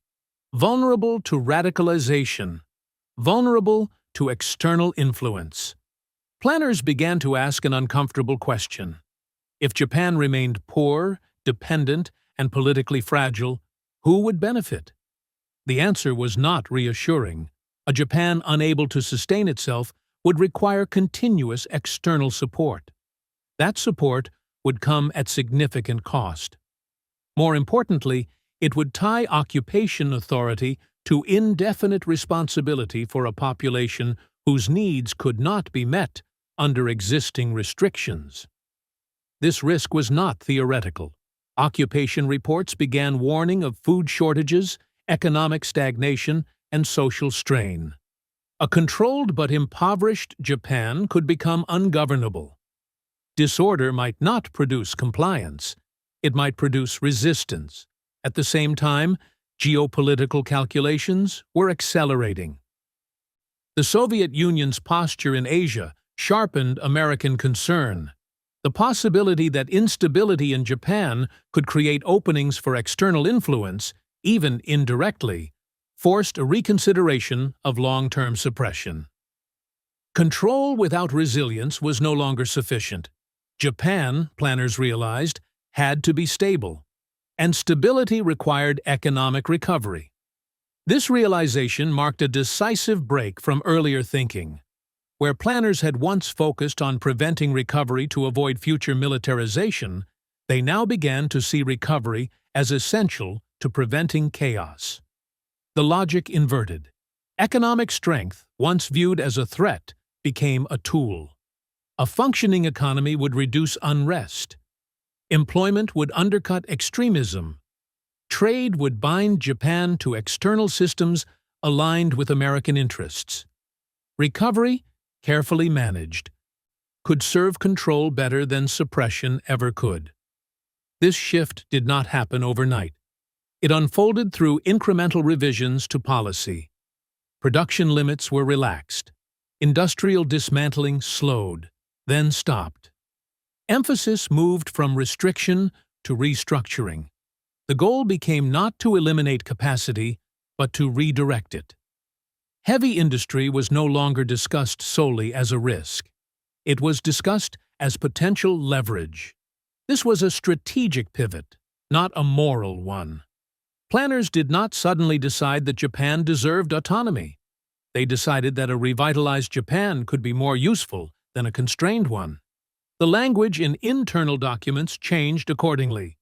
vulnerable to radicalization, vulnerable to external influence. Planners began to ask an uncomfortable question. If Japan remained poor, dependent, and politically fragile, who would benefit? The answer was not reassuring. A Japan unable to sustain itself would require continuous external support. That support would come at significant cost. More importantly, it would tie occupation authority to indefinite responsibility for a population whose needs could not be met under existing restrictions. This risk was not theoretical. Occupation reports began warning of food shortages, economic stagnation, and social strain. A controlled but impoverished Japan could become ungovernable. Disorder might not produce compliance. It might produce resistance. At the same time, geopolitical calculations were accelerating. The Soviet Union's posture in Asia sharpened American concern. The possibility that instability in Japan could create openings for external influence, even indirectly, forced a reconsideration of long-term suppression. Control without resilience was no longer sufficient. Japan, planners realized, had to be stable, and stability required economic recovery. This realization marked a decisive break from earlier thinking. Where planners had once focused on preventing recovery to avoid future militarization, they now began to see recovery as essential to preventing chaos. The logic inverted. Economic strength, once viewed as a threat, became a tool. A functioning economy would reduce unrest. Employment would undercut extremism. Trade would bind Japan to external systems aligned with American interests. Recovery, carefully managed, could serve control better than suppression ever could. This shift did not happen overnight. It unfolded through incremental revisions to policy. Production limits were relaxed. Industrial dismantling slowed, then stopped. Emphasis moved from restriction to restructuring. The goal became not to eliminate capacity, but to redirect it. Heavy industry was no longer discussed solely as a risk. It was discussed as potential leverage. This was a strategic pivot, not a moral one. Planners did not suddenly decide that Japan deserved autonomy. They decided that a revitalized Japan could be more useful than a constrained one. The language in internal documents changed accordingly.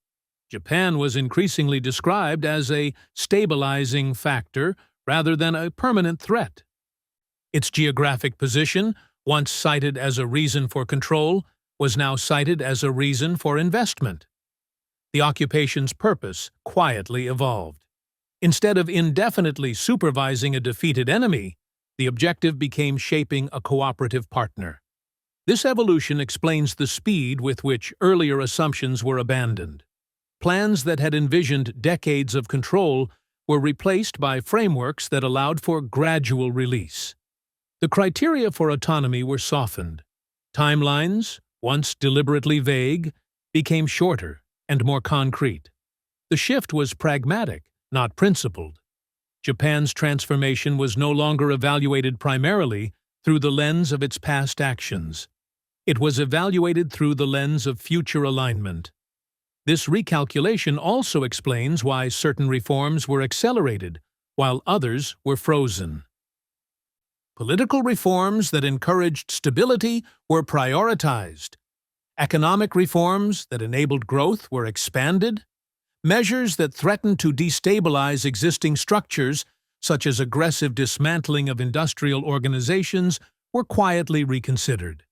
Japan was increasingly described as a stabilizing factor rather than a permanent threat. Its geographic position, once cited as a reason for control, was now cited as a reason for investment. The occupation's purpose quietly evolved. Instead of indefinitely supervising a defeated enemy, the objective became shaping a cooperative partner. This evolution explains the speed with which earlier assumptions were abandoned. Plans that had envisioned decades of control were replaced by frameworks that allowed for gradual release. The criteria for autonomy were softened. Timelines, once deliberately vague, became shorter and more concrete. The shift was pragmatic, not principled. Japan's transformation was no longer evaluated primarily through the lens of its past actions. It was evaluated through the lens of future alignment. This recalculation also explains why certain reforms were accelerated, while others were frozen. Political reforms that encouraged stability were prioritized. Economic reforms that enabled growth were expanded. Measures that threatened to destabilize existing structures, such as aggressive dismantling of industrial organizations, were quietly reconsidered.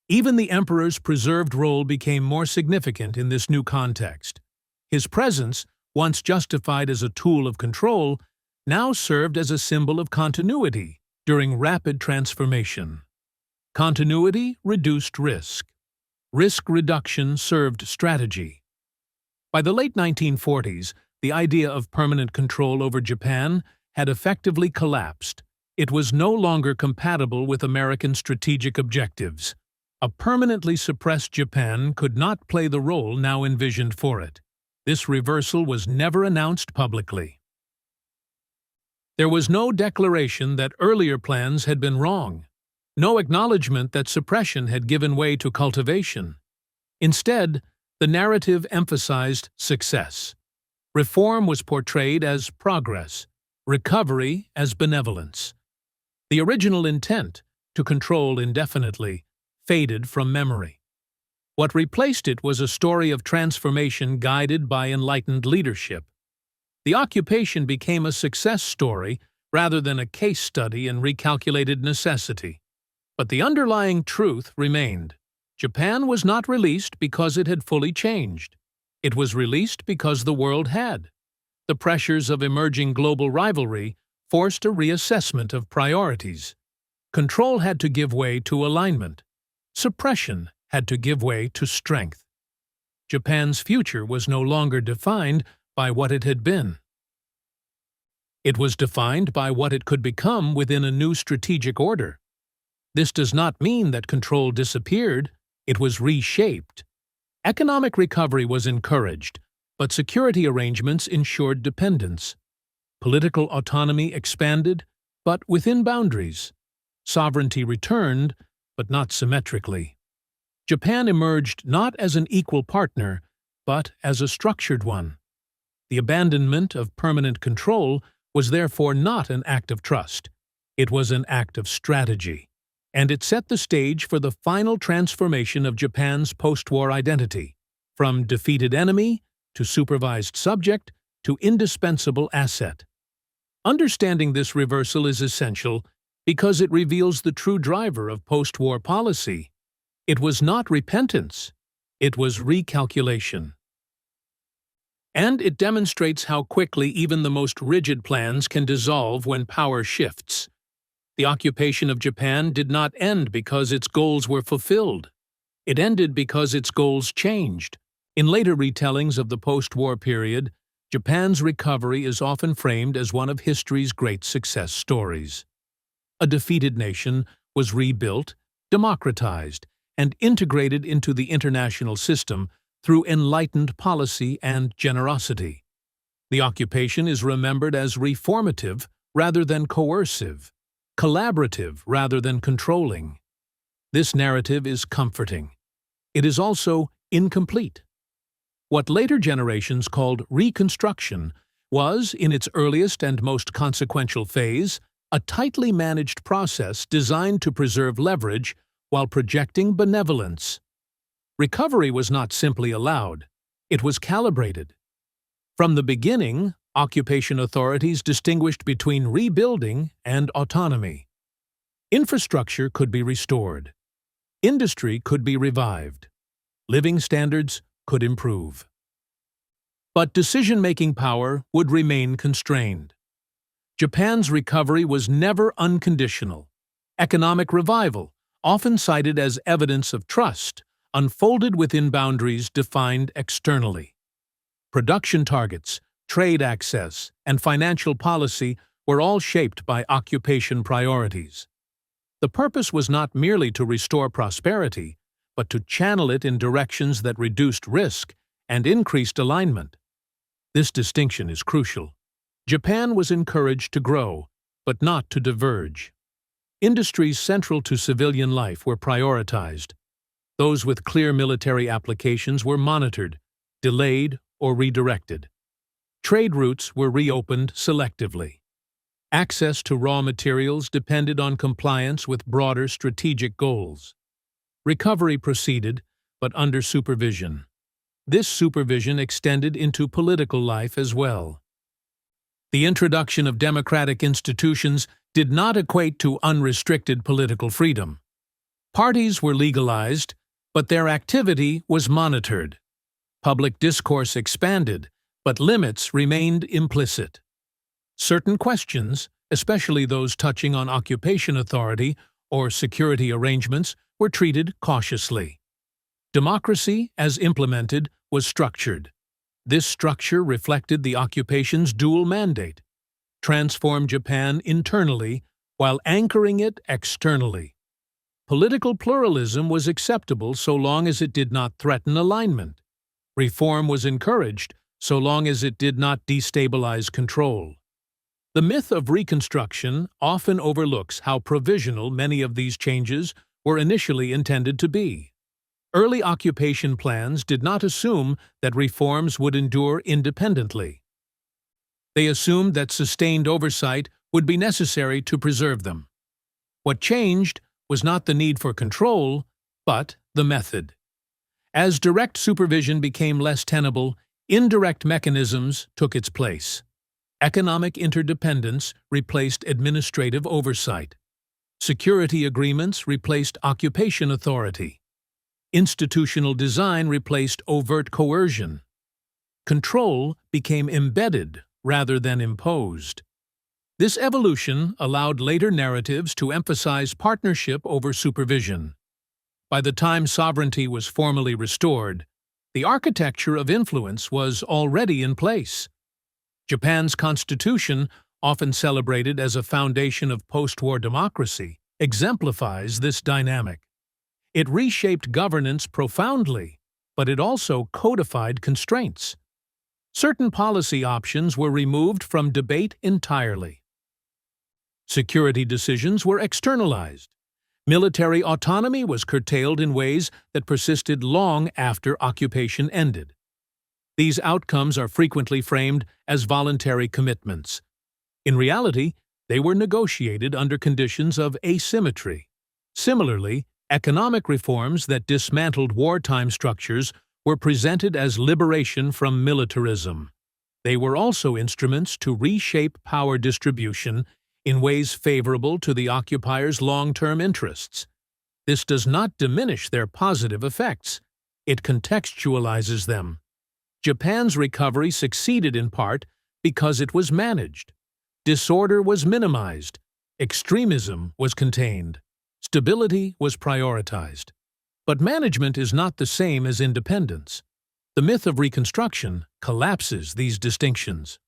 Even the emperor's preserved role became more significant in this new context. His presence, once justified as a tool of control, now served as a symbol of continuity during rapid transformation. Continuity reduced risk. Risk reduction served strategy. By the late 1940s, the idea of permanent control over Japan had effectively collapsed. It was no longer compatible with American strategic objectives. A permanently suppressed Japan could not play the role now envisioned for it. This reversal was never announced publicly. There was no declaration that earlier plans had been wrong, no acknowledgement that suppression had given way to cultivation. Instead, the narrative emphasized success. Reform was portrayed as progress, recovery as benevolence. The original intent, to control indefinitely, faded from memory. What replaced it was a story of transformation guided by enlightened leadership. The occupation became a success story rather than a case study in recalculated necessity. But the underlying truth remained. Japan was not released because it had fully changed. It was released because the world had. The pressures of emerging global rivalry forced a reassessment of priorities. Control had to give way to alignment. Suppression had to give way to strength. Japan's future was no longer defined by what it had been. It was defined by what it could become within a new strategic order. This does not mean that control disappeared, it was reshaped. Economic recovery was encouraged, but security arrangements ensured dependence. Political autonomy expanded, but within boundaries. Sovereignty returned, but not symmetrically. Japan emerged not as an equal partner, but as a structured one. The abandonment of permanent control was therefore not an act of trust. It was an act of strategy, and it set the stage for the final transformation of Japan's post-war identity, from defeated enemy to supervised subject to indispensable asset. Understanding this reversal is essential because it reveals the true driver of post-war policy. It was not repentance, it was recalculation. And it demonstrates how quickly even the most rigid plans can dissolve when power shifts. The occupation of Japan did not end because its goals were fulfilled. It ended because its goals changed. In later retellings of the post-war period, Japan's recovery is often framed as one of history's great success stories. A defeated nation was rebuilt, democratized, and integrated into the international system through enlightened policy and generosity. The occupation is remembered as reformative rather than coercive. collaborative rather than controlling. This narrative is comforting. It is also incomplete. What later generations called reconstruction was, in its earliest and most consequential phase, a tightly managed process designed to preserve leverage while projecting benevolence. Recovery was not simply allowed, it was calibrated. From the beginning, occupation authorities distinguished between rebuilding and autonomy. Infrastructure could be restored. Industry could be revived. Living standards could improve. But decision-making power would remain constrained. Japan's recovery was never unconditional. Economic revival, often cited as evidence of trust, unfolded within boundaries defined externally. Production targets, trade access, and financial policy were all shaped by occupation priorities. The purpose was not merely to restore prosperity, but to channel it in directions that reduced risk and increased alignment. This distinction is crucial. Japan was encouraged to grow, but not to diverge. Industries central to civilian life were prioritized. Those with clear military applications were monitored, delayed, or redirected. Trade routes were reopened selectively. Access to raw materials depended on compliance with broader strategic goals. Recovery proceeded, but under supervision. This supervision extended into political life as well. The introduction of democratic institutions did not equate to unrestricted political freedom. Parties were legalized, but their activity was monitored. Public discourse expanded, but limits remained implicit. Certain questions, especially those touching on occupation authority or security arrangements, were treated cautiously. Democracy, as implemented, was structured. This structure reflected the occupation's dual mandate: transform Japan internally while anchoring it externally. Political pluralism was acceptable so long as it did not threaten alignment. Reform was encouraged so long as it did not destabilize control. The myth of reconstruction often overlooks how provisional many of these changes were initially intended to be. Early occupation plans did not assume that reforms would endure independently. They assumed that sustained oversight would be necessary to preserve them. What changed was not the need for control, but the method. As direct supervision became less tenable, indirect mechanisms took its place. Economic interdependence replaced administrative oversight. Security agreements replaced occupation authority. Institutional design replaced overt coercion. Control became embedded rather than imposed. This evolution allowed later narratives to emphasize partnership over supervision. By the time sovereignty was formally restored, the architecture of influence was already in place. Japan's constitution, often celebrated as a foundation of post-war democracy, exemplifies this dynamic. It reshaped governance profoundly, but it also codified constraints. Certain policy options were removed from debate entirely. Security decisions were externalized. Military autonomy was curtailed in ways that persisted long after occupation ended. These outcomes are frequently framed as voluntary commitments. In reality, they were negotiated under conditions of asymmetry. Similarly, economic reforms that dismantled wartime structures were presented as liberation from militarism. They were also instruments to reshape power distribution in ways favorable to the occupiers' long-term interests. This does not diminish their positive effects. It contextualizes them. Japan's recovery succeeded in part because it was managed. Disorder was minimized. Extremism was contained. Stability was prioritized. But management is not the same as independence. The myth of reconstruction collapses these distinctions.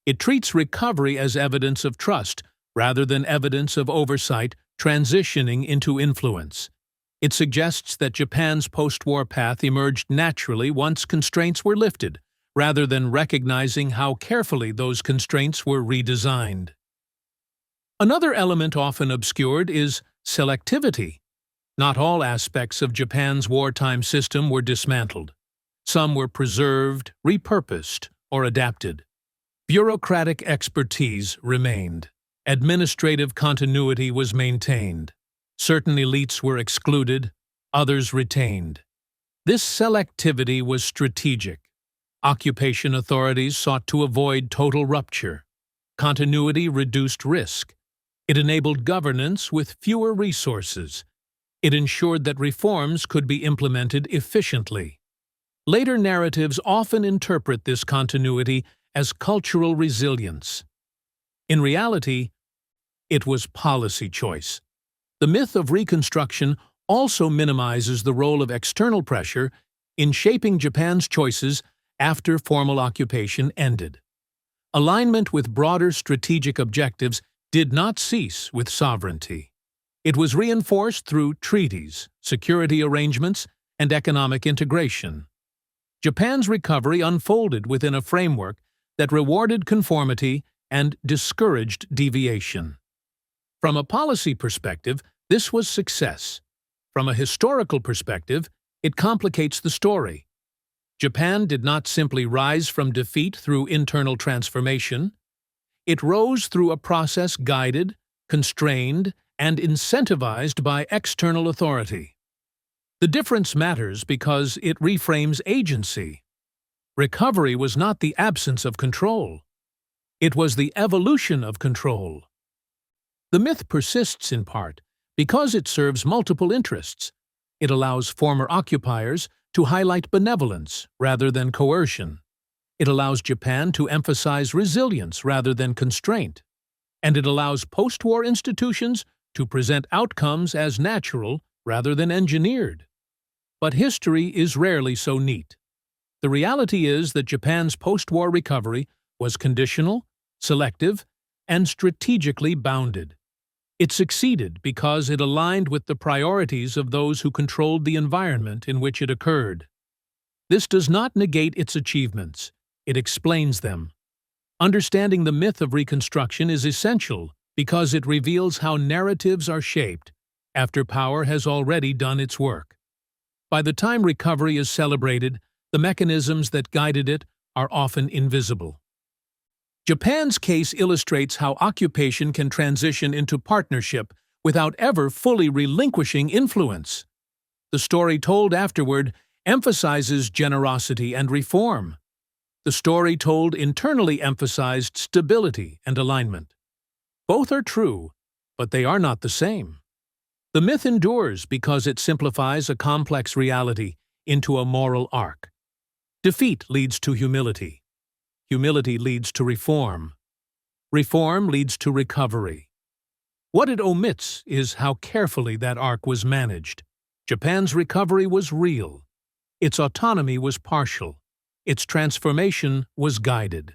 It treats recovery as evidence of trust rather than evidence of oversight transitioning into influence. It suggests that Japan's post-war path emerged naturally once constraints were lifted, rather than recognizing how carefully those constraints were redesigned. Another element often obscured is selectivity. Not all aspects of Japan's wartime system were dismantled. Some were preserved, repurposed, or adapted. Bureaucratic expertise remained. Administrative continuity was maintained. Certain elites were excluded, others retained. This selectivity was strategic. Occupation authorities sought to avoid total rupture. Continuity reduced risk. It enabled governance with fewer resources. It ensured that reforms could be implemented efficiently. Later narratives often interpret this continuity as cultural resilience. In reality, it was policy choice. The myth of reconstruction also minimizes the role of external pressure in shaping Japan's choices after formal occupation ended. Alignment with broader strategic objectives did not cease with sovereignty. It was reinforced through treaties, security arrangements, and economic integration. Japan's recovery unfolded within a framework that rewarded conformity and discouraged deviation. From a policy perspective, this was success. From a historical perspective, it complicates the story. Japan did not simply rise from defeat through internal transformation. It rose through a process guided, constrained, and incentivized by external authority. The difference matters because it reframes agency. Recovery was not the absence of control. It was the evolution of control. The myth persists in part because it serves multiple interests. It allows former occupiers to highlight benevolence rather than coercion. It allows Japan to emphasize resilience rather than constraint. And it allows post-war institutions to present outcomes as natural rather than engineered. But history is rarely so neat. The reality is that Japan's post-war recovery was conditional, selective, and strategically bounded. It succeeded because it aligned with the priorities of those who controlled the environment in which it occurred. This does not negate its achievements. It explains them. Understanding the myth of reconstruction is essential because it reveals how narratives are shaped after power has already done its work. By the time recovery is celebrated, the mechanisms that guided it are often invisible. Japan's case illustrates how occupation can transition into partnership without ever fully relinquishing influence. The story told afterward emphasizes generosity and reform. The story told internally emphasized stability and alignment. Both are true, but they are not the same. The myth endures because it simplifies a complex reality into a moral arc. Defeat leads to humility. Humility leads to reform. Reform leads to recovery. What it omits is how carefully that arc was managed. Japan's recovery was real. Its autonomy was partial. Its transformation was guided.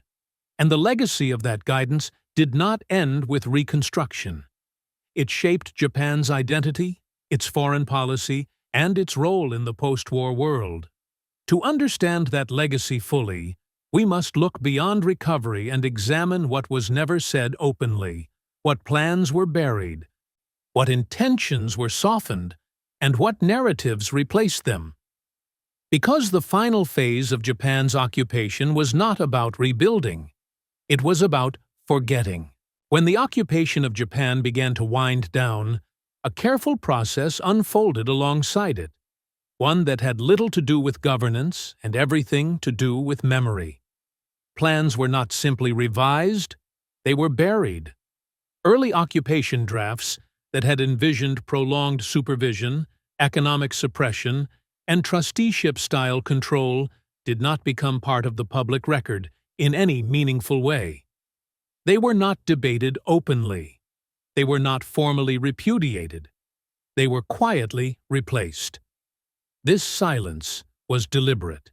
And the legacy of that guidance did not end with reconstruction. It shaped Japan's identity, its foreign policy, and its role in the post-war world. To understand that legacy fully, we must look beyond recovery and examine what was never said openly, what plans were buried, what intentions were softened, and what narratives replaced them. Because the final phase of Japan's occupation was not about rebuilding, it was about forgetting. When the occupation of Japan began to wind down, a careful process unfolded alongside it, one that had little to do with governance and everything to do with memory. Plans were not simply revised, they were buried. Early occupation drafts that had envisioned prolonged supervision, economic suppression, and trusteeship-style control did not become part of the public record in any meaningful way. They were not debated openly. They were not formally repudiated. They were quietly replaced. This silence was deliberate.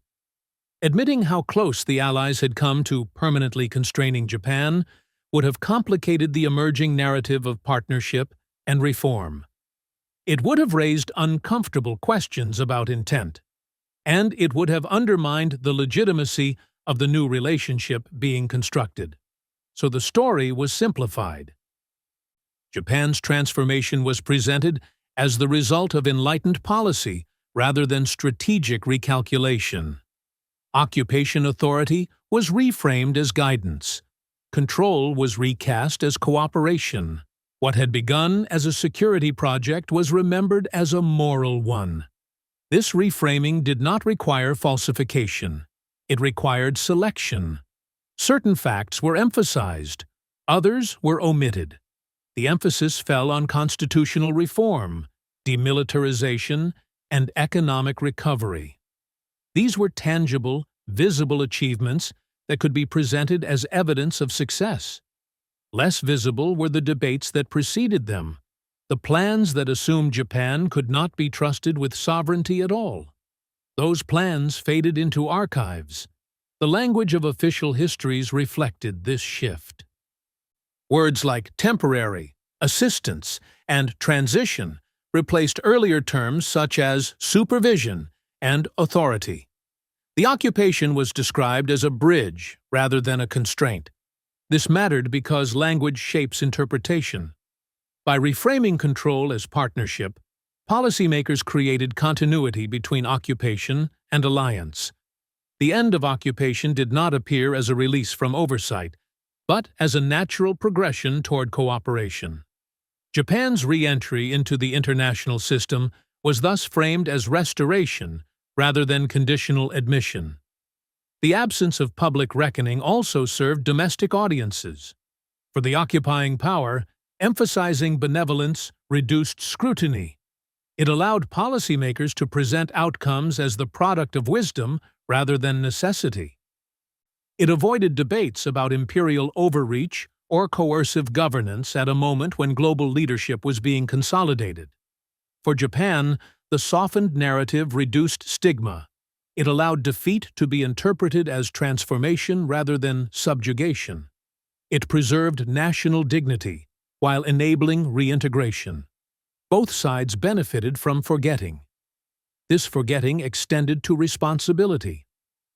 Admitting how close the Allies had come to permanently constraining Japan would have complicated the emerging narrative of partnership and reform. It would have raised uncomfortable questions about intent, and it would have undermined the legitimacy of the new relationship being constructed. So the story was simplified. Japan's transformation was presented as the result of enlightened policy rather than strategic recalculation. Occupation authority was reframed as guidance. Control was recast as cooperation. What had begun as a security project was remembered as a moral one. This reframing did not require falsification. It required selection. Certain facts were emphasized, others were omitted. The emphasis fell on constitutional reform, demilitarization, and economic recovery. These were tangible, visible achievements that could be presented as evidence of success. Less visible were the debates that preceded them, the plans that assumed Japan could not be trusted with sovereignty at all. Those plans faded into archives. The language of official histories reflected this shift. Words like temporary, assistance, and transition replaced earlier terms such as supervision and authority. The occupation was described as a bridge rather than a constraint. This mattered because language shapes interpretation. By reframing control as partnership, policymakers created continuity between occupation and alliance. The end of occupation did not appear as a release from oversight, but as a natural progression toward cooperation. Japan's re-entry into the international system was thus framed as restoration rather than conditional admission. The absence of public reckoning also served domestic audiences. For the occupying power, emphasizing benevolence reduced scrutiny. It allowed policymakers to present outcomes as the product of wisdom rather than necessity. It avoided debates about imperial overreach or coercive governance at a moment when global leadership was being consolidated. For Japan, the softened narrative reduced stigma. It allowed defeat to be interpreted as transformation rather than subjugation. It preserved national dignity while enabling reintegration. Both sides benefited from forgetting. This forgetting extended to responsibility.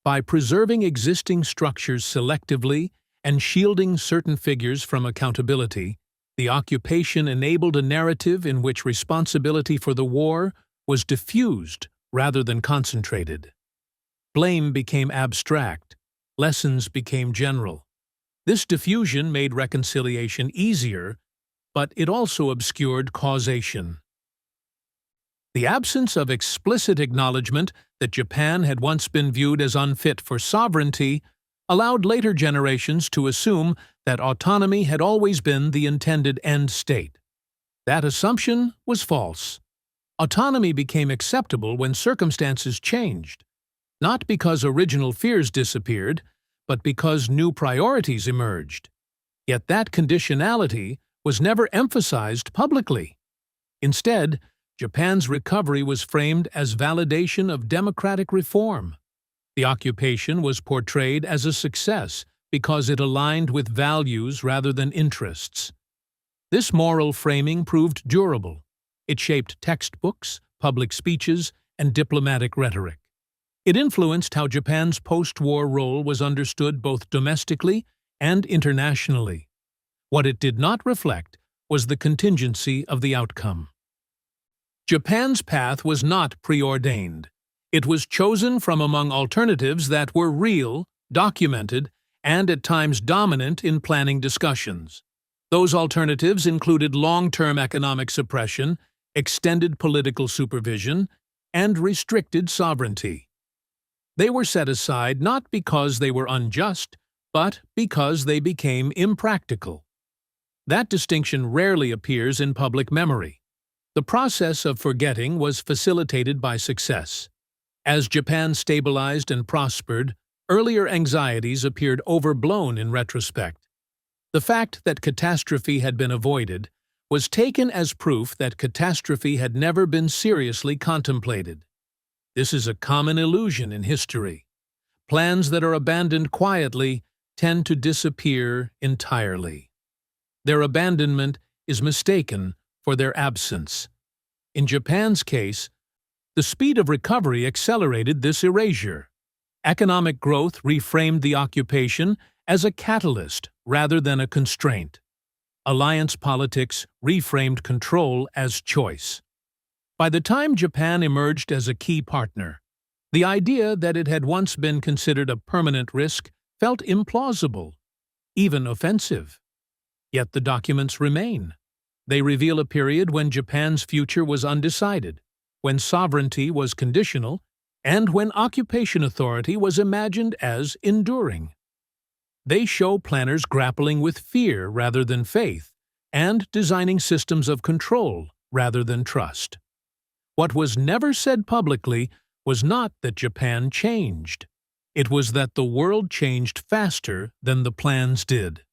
By preserving existing structures selectively and shielding certain figures from accountability, the occupation enabled a narrative in which responsibility for the war was diffused rather than concentrated. Blame became abstract. Lessons became general. This diffusion made reconciliation easier, but it also obscured causation. The absence of explicit acknowledgement that Japan had once been viewed as unfit for sovereignty allowed later generations to assume that autonomy had always been the intended end state. That assumption was false. Autonomy became acceptable when circumstances changed, not because original fears disappeared, but because new priorities emerged. Yet that conditionality was never emphasized publicly. Instead, Japan's recovery was framed as validation of democratic reform. The occupation was portrayed as a success because it aligned with values rather than interests. This moral framing proved durable. It shaped textbooks, public speeches, and diplomatic rhetoric. It influenced how Japan's post-war role was understood both domestically and internationally. What it did not reflect was the contingency of the outcome. Japan's path was not preordained. It was chosen from among alternatives that were real, documented, and at times dominant in planning discussions. Those alternatives included long-term economic suppression, extended political supervision, and restricted sovereignty. They were set aside not because they were unjust, but because they became impractical. That distinction rarely appears in public memory. The process of forgetting was facilitated by success. As Japan stabilized and prospered, earlier anxieties appeared overblown in retrospect. The fact that catastrophe had been avoided was taken as proof that catastrophe had never been seriously contemplated. This is a common illusion in history. Plans that are abandoned quietly tend to disappear entirely. Their abandonment is mistaken for their absence. In Japan's case, the speed of recovery accelerated this erasure. Economic growth reframed the occupation as a catalyst rather than a constraint. Alliance politics reframed control as choice. By the time Japan emerged as a key partner, the idea that it had once been considered a permanent risk felt implausible, even offensive. Yet the documents remain. They reveal a period when Japan's future was undecided, when sovereignty was conditional, and when occupation authority was imagined as enduring. They show planners grappling with fear rather than faith, and designing systems of control rather than trust. What was never said publicly was not that Japan changed. It was that the world changed faster than the plans did.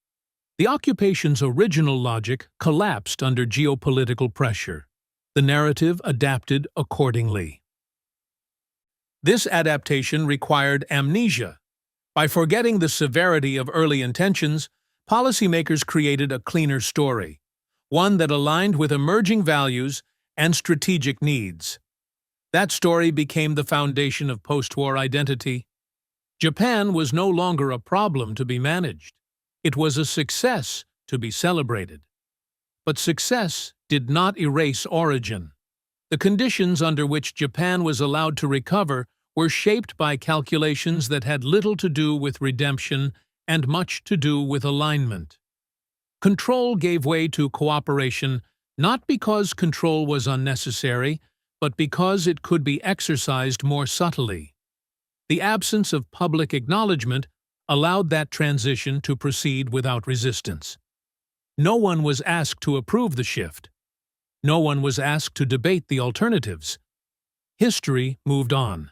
The occupation's original logic collapsed under geopolitical pressure. The narrative adapted accordingly. This adaptation required amnesia. By forgetting the severity of early intentions, policymakers created a cleaner story, one that aligned with emerging values and strategic needs. That story became the foundation of post-war identity. Japan was no longer a problem to be managed. It was a success to be celebrated. But success did not erase origin. The conditions under which Japan was allowed to recover were shaped by calculations that had little to do with redemption and much to do with alignment. Control gave way to cooperation not because control was unnecessary, but because it could be exercised more subtly. The absence of public acknowledgement allowed that transition to proceed without resistance. No one was asked to approve the shift. No one was asked to debate the alternatives. History moved on.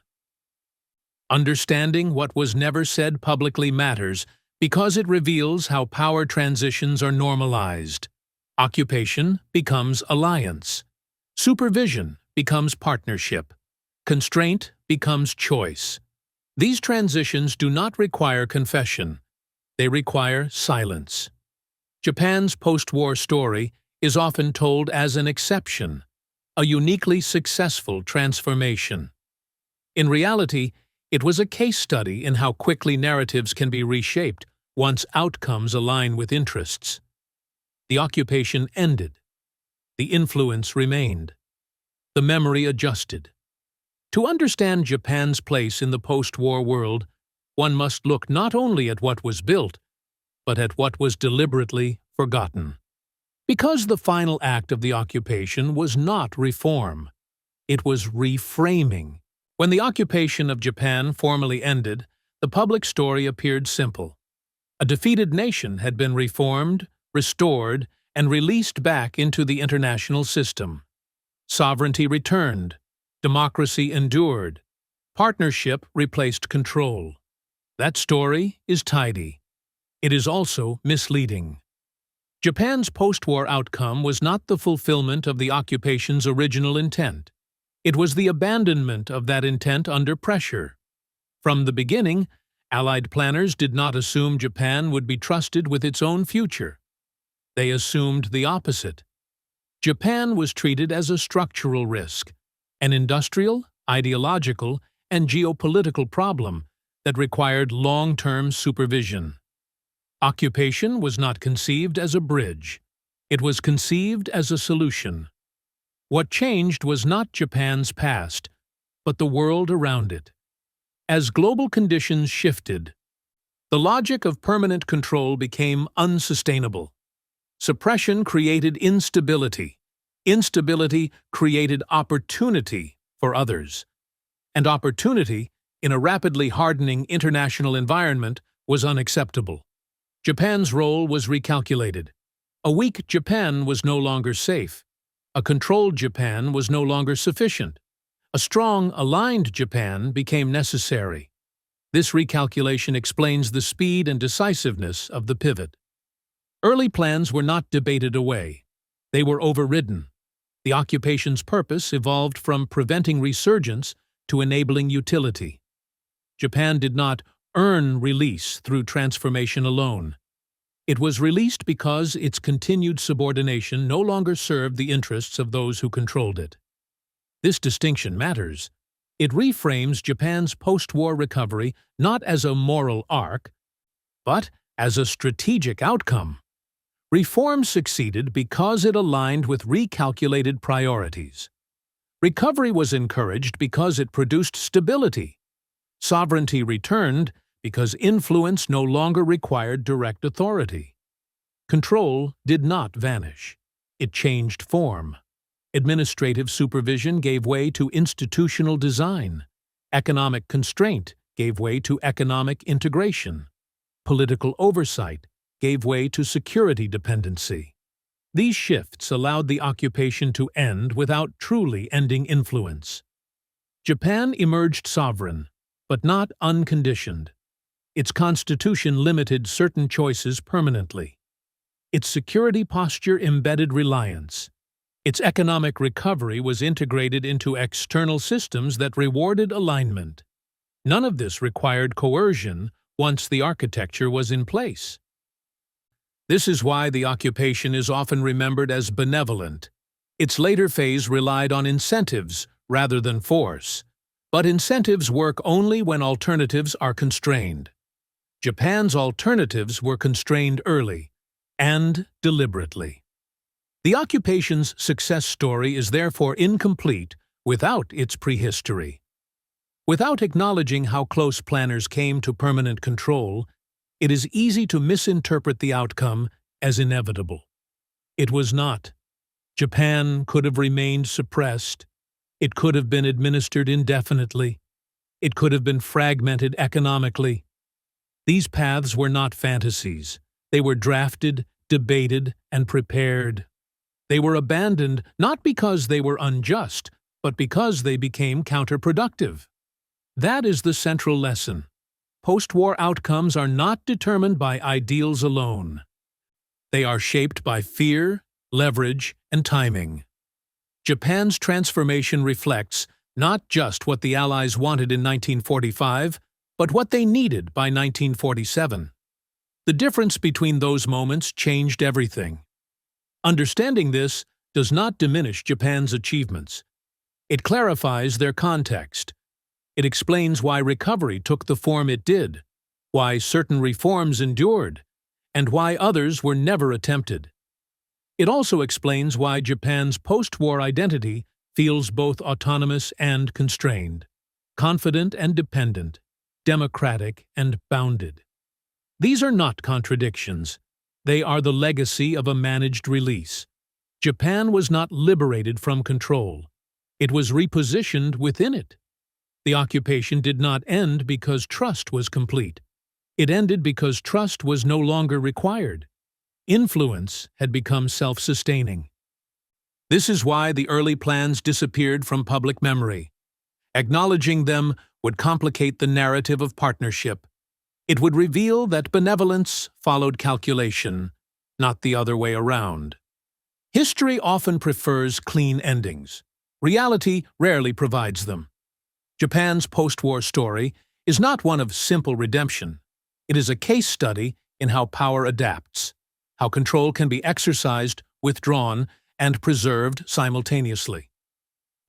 Understanding what was never said publicly matters because it reveals how power transitions are normalized. Occupation becomes alliance. Supervision becomes partnership. Constraint becomes choice. These transitions do not require confession. They require silence. Japan's post-war story is often told as an exception, a uniquely successful transformation. In reality, it was a case study in how quickly narratives can be reshaped once outcomes align with interests. The occupation ended. The influence remained. The memory adjusted. To understand Japan's place in the post-war world, one must look not only at what was built, but at what was deliberately forgotten. Because the final act of the occupation was not reform, it was reframing. When the occupation of Japan formally ended, the public story appeared simple. A defeated nation had been reformed, restored, and released back into the international system. Sovereignty returned. Democracy endured. Partnership replaced control. That story is tidy. It is also misleading. Japan's post-war outcome was not the fulfillment of the occupation's original intent. It was the abandonment of that intent under pressure. From the beginning, Allied planners did not assume Japan would be trusted with its own future. They assumed the opposite. Japan was treated as a structural risk, an industrial, ideological, and geopolitical problem that required long-term supervision. Occupation was not conceived as a bridge. It was conceived as a solution. What changed was not Japan's past, but the world around it. As global conditions shifted, the logic of permanent control became unsustainable. Suppression created instability. Instability created opportunity for others. And opportunity, in a rapidly hardening international environment, was unacceptable. Japan's role was recalculated. A weak Japan was no longer safe. A controlled Japan was no longer sufficient. A strong, aligned Japan became necessary. This recalculation explains the speed and decisiveness of the pivot. Early plans were not debated away. They were overridden. The occupation's purpose evolved from preventing resurgence to enabling utility. Japan did not earn release through transformation alone. It was released because its continued subordination no longer served the interests of those who controlled it. This distinction matters. It reframes Japan's post-war recovery not as a moral arc, but as a strategic outcome. Reform succeeded because it aligned with recalculated priorities. Recovery was encouraged because it produced stability. Sovereignty returned because influence no longer required direct authority. Control did not vanish. It changed form. Administrative supervision gave way to institutional design. Economic constraint gave way to economic integration. Political oversight gave way to security dependency. These shifts allowed the occupation to end without truly ending influence. Japan emerged sovereign, but not unconditioned. Its constitution limited certain choices permanently. Its security posture embedded reliance. Its economic recovery was integrated into external systems that rewarded alignment. None of this required coercion once the architecture was in place. This is why the occupation is often remembered as benevolent. Its later phase relied on incentives rather than force. But incentives work only when alternatives are constrained. Japan's alternatives were constrained early and deliberately. The occupation's success story is therefore incomplete without its prehistory. Without acknowledging how close planners came to permanent control, it is easy to misinterpret the outcome as inevitable. It was not. Japan could have remained suppressed. It could have been administered indefinitely. It could have been fragmented economically. These paths were not fantasies. They were drafted, debated, and prepared. They were abandoned not because they were unjust, but because they became counterproductive. That is the central lesson. Post-war outcomes are not determined by ideals alone. They are shaped by fear, leverage, and timing. Japan's transformation reflects not just what the Allies wanted in 1945, but what they needed by 1947. The difference between those moments changed everything. Understanding this does not diminish Japan's achievements. It clarifies their context. It explains why recovery took the form it did, why certain reforms endured, and why others were never attempted. It also explains why Japan's post-war identity feels both autonomous and constrained, confident and dependent, democratic and bounded. These are not contradictions. They are the legacy of a managed release. Japan was not liberated from control. It was repositioned within it. The occupation did not end because trust was complete. It ended because trust was no longer required. Influence had become self-sustaining. This is why the early plans disappeared from public memory. Acknowledging them would complicate the narrative of partnership. It would reveal that benevolence followed calculation, not the other way around. History often prefers clean endings. Reality rarely provides them. Japan's post-war story is not one of simple redemption. It is a case study in how power adapts, how control can be exercised, withdrawn, and preserved simultaneously.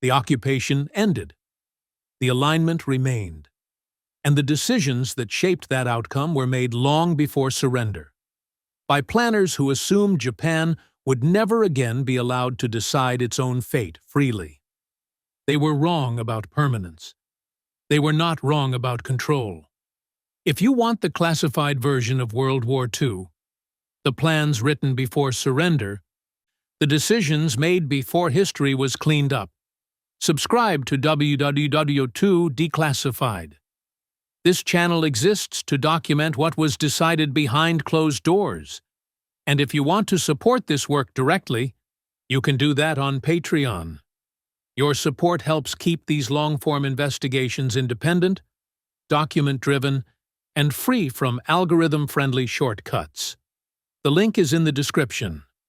The occupation ended. The alignment remained. And the decisions that shaped that outcome were made long before surrender, by planners who assumed Japan would never again be allowed to decide its own fate freely. They were wrong about permanence. They were not wrong about control. If you want the classified version of World War II, the plans written before surrender, the decisions made before history was cleaned up, subscribe to WW2 Declassified. This channel exists to document what was decided behind closed doors. And if you want to support this work directly, you can do that on Patreon. Your support helps keep these long-form investigations independent, document-driven, and free from algorithm-friendly shortcuts. The link is in the description.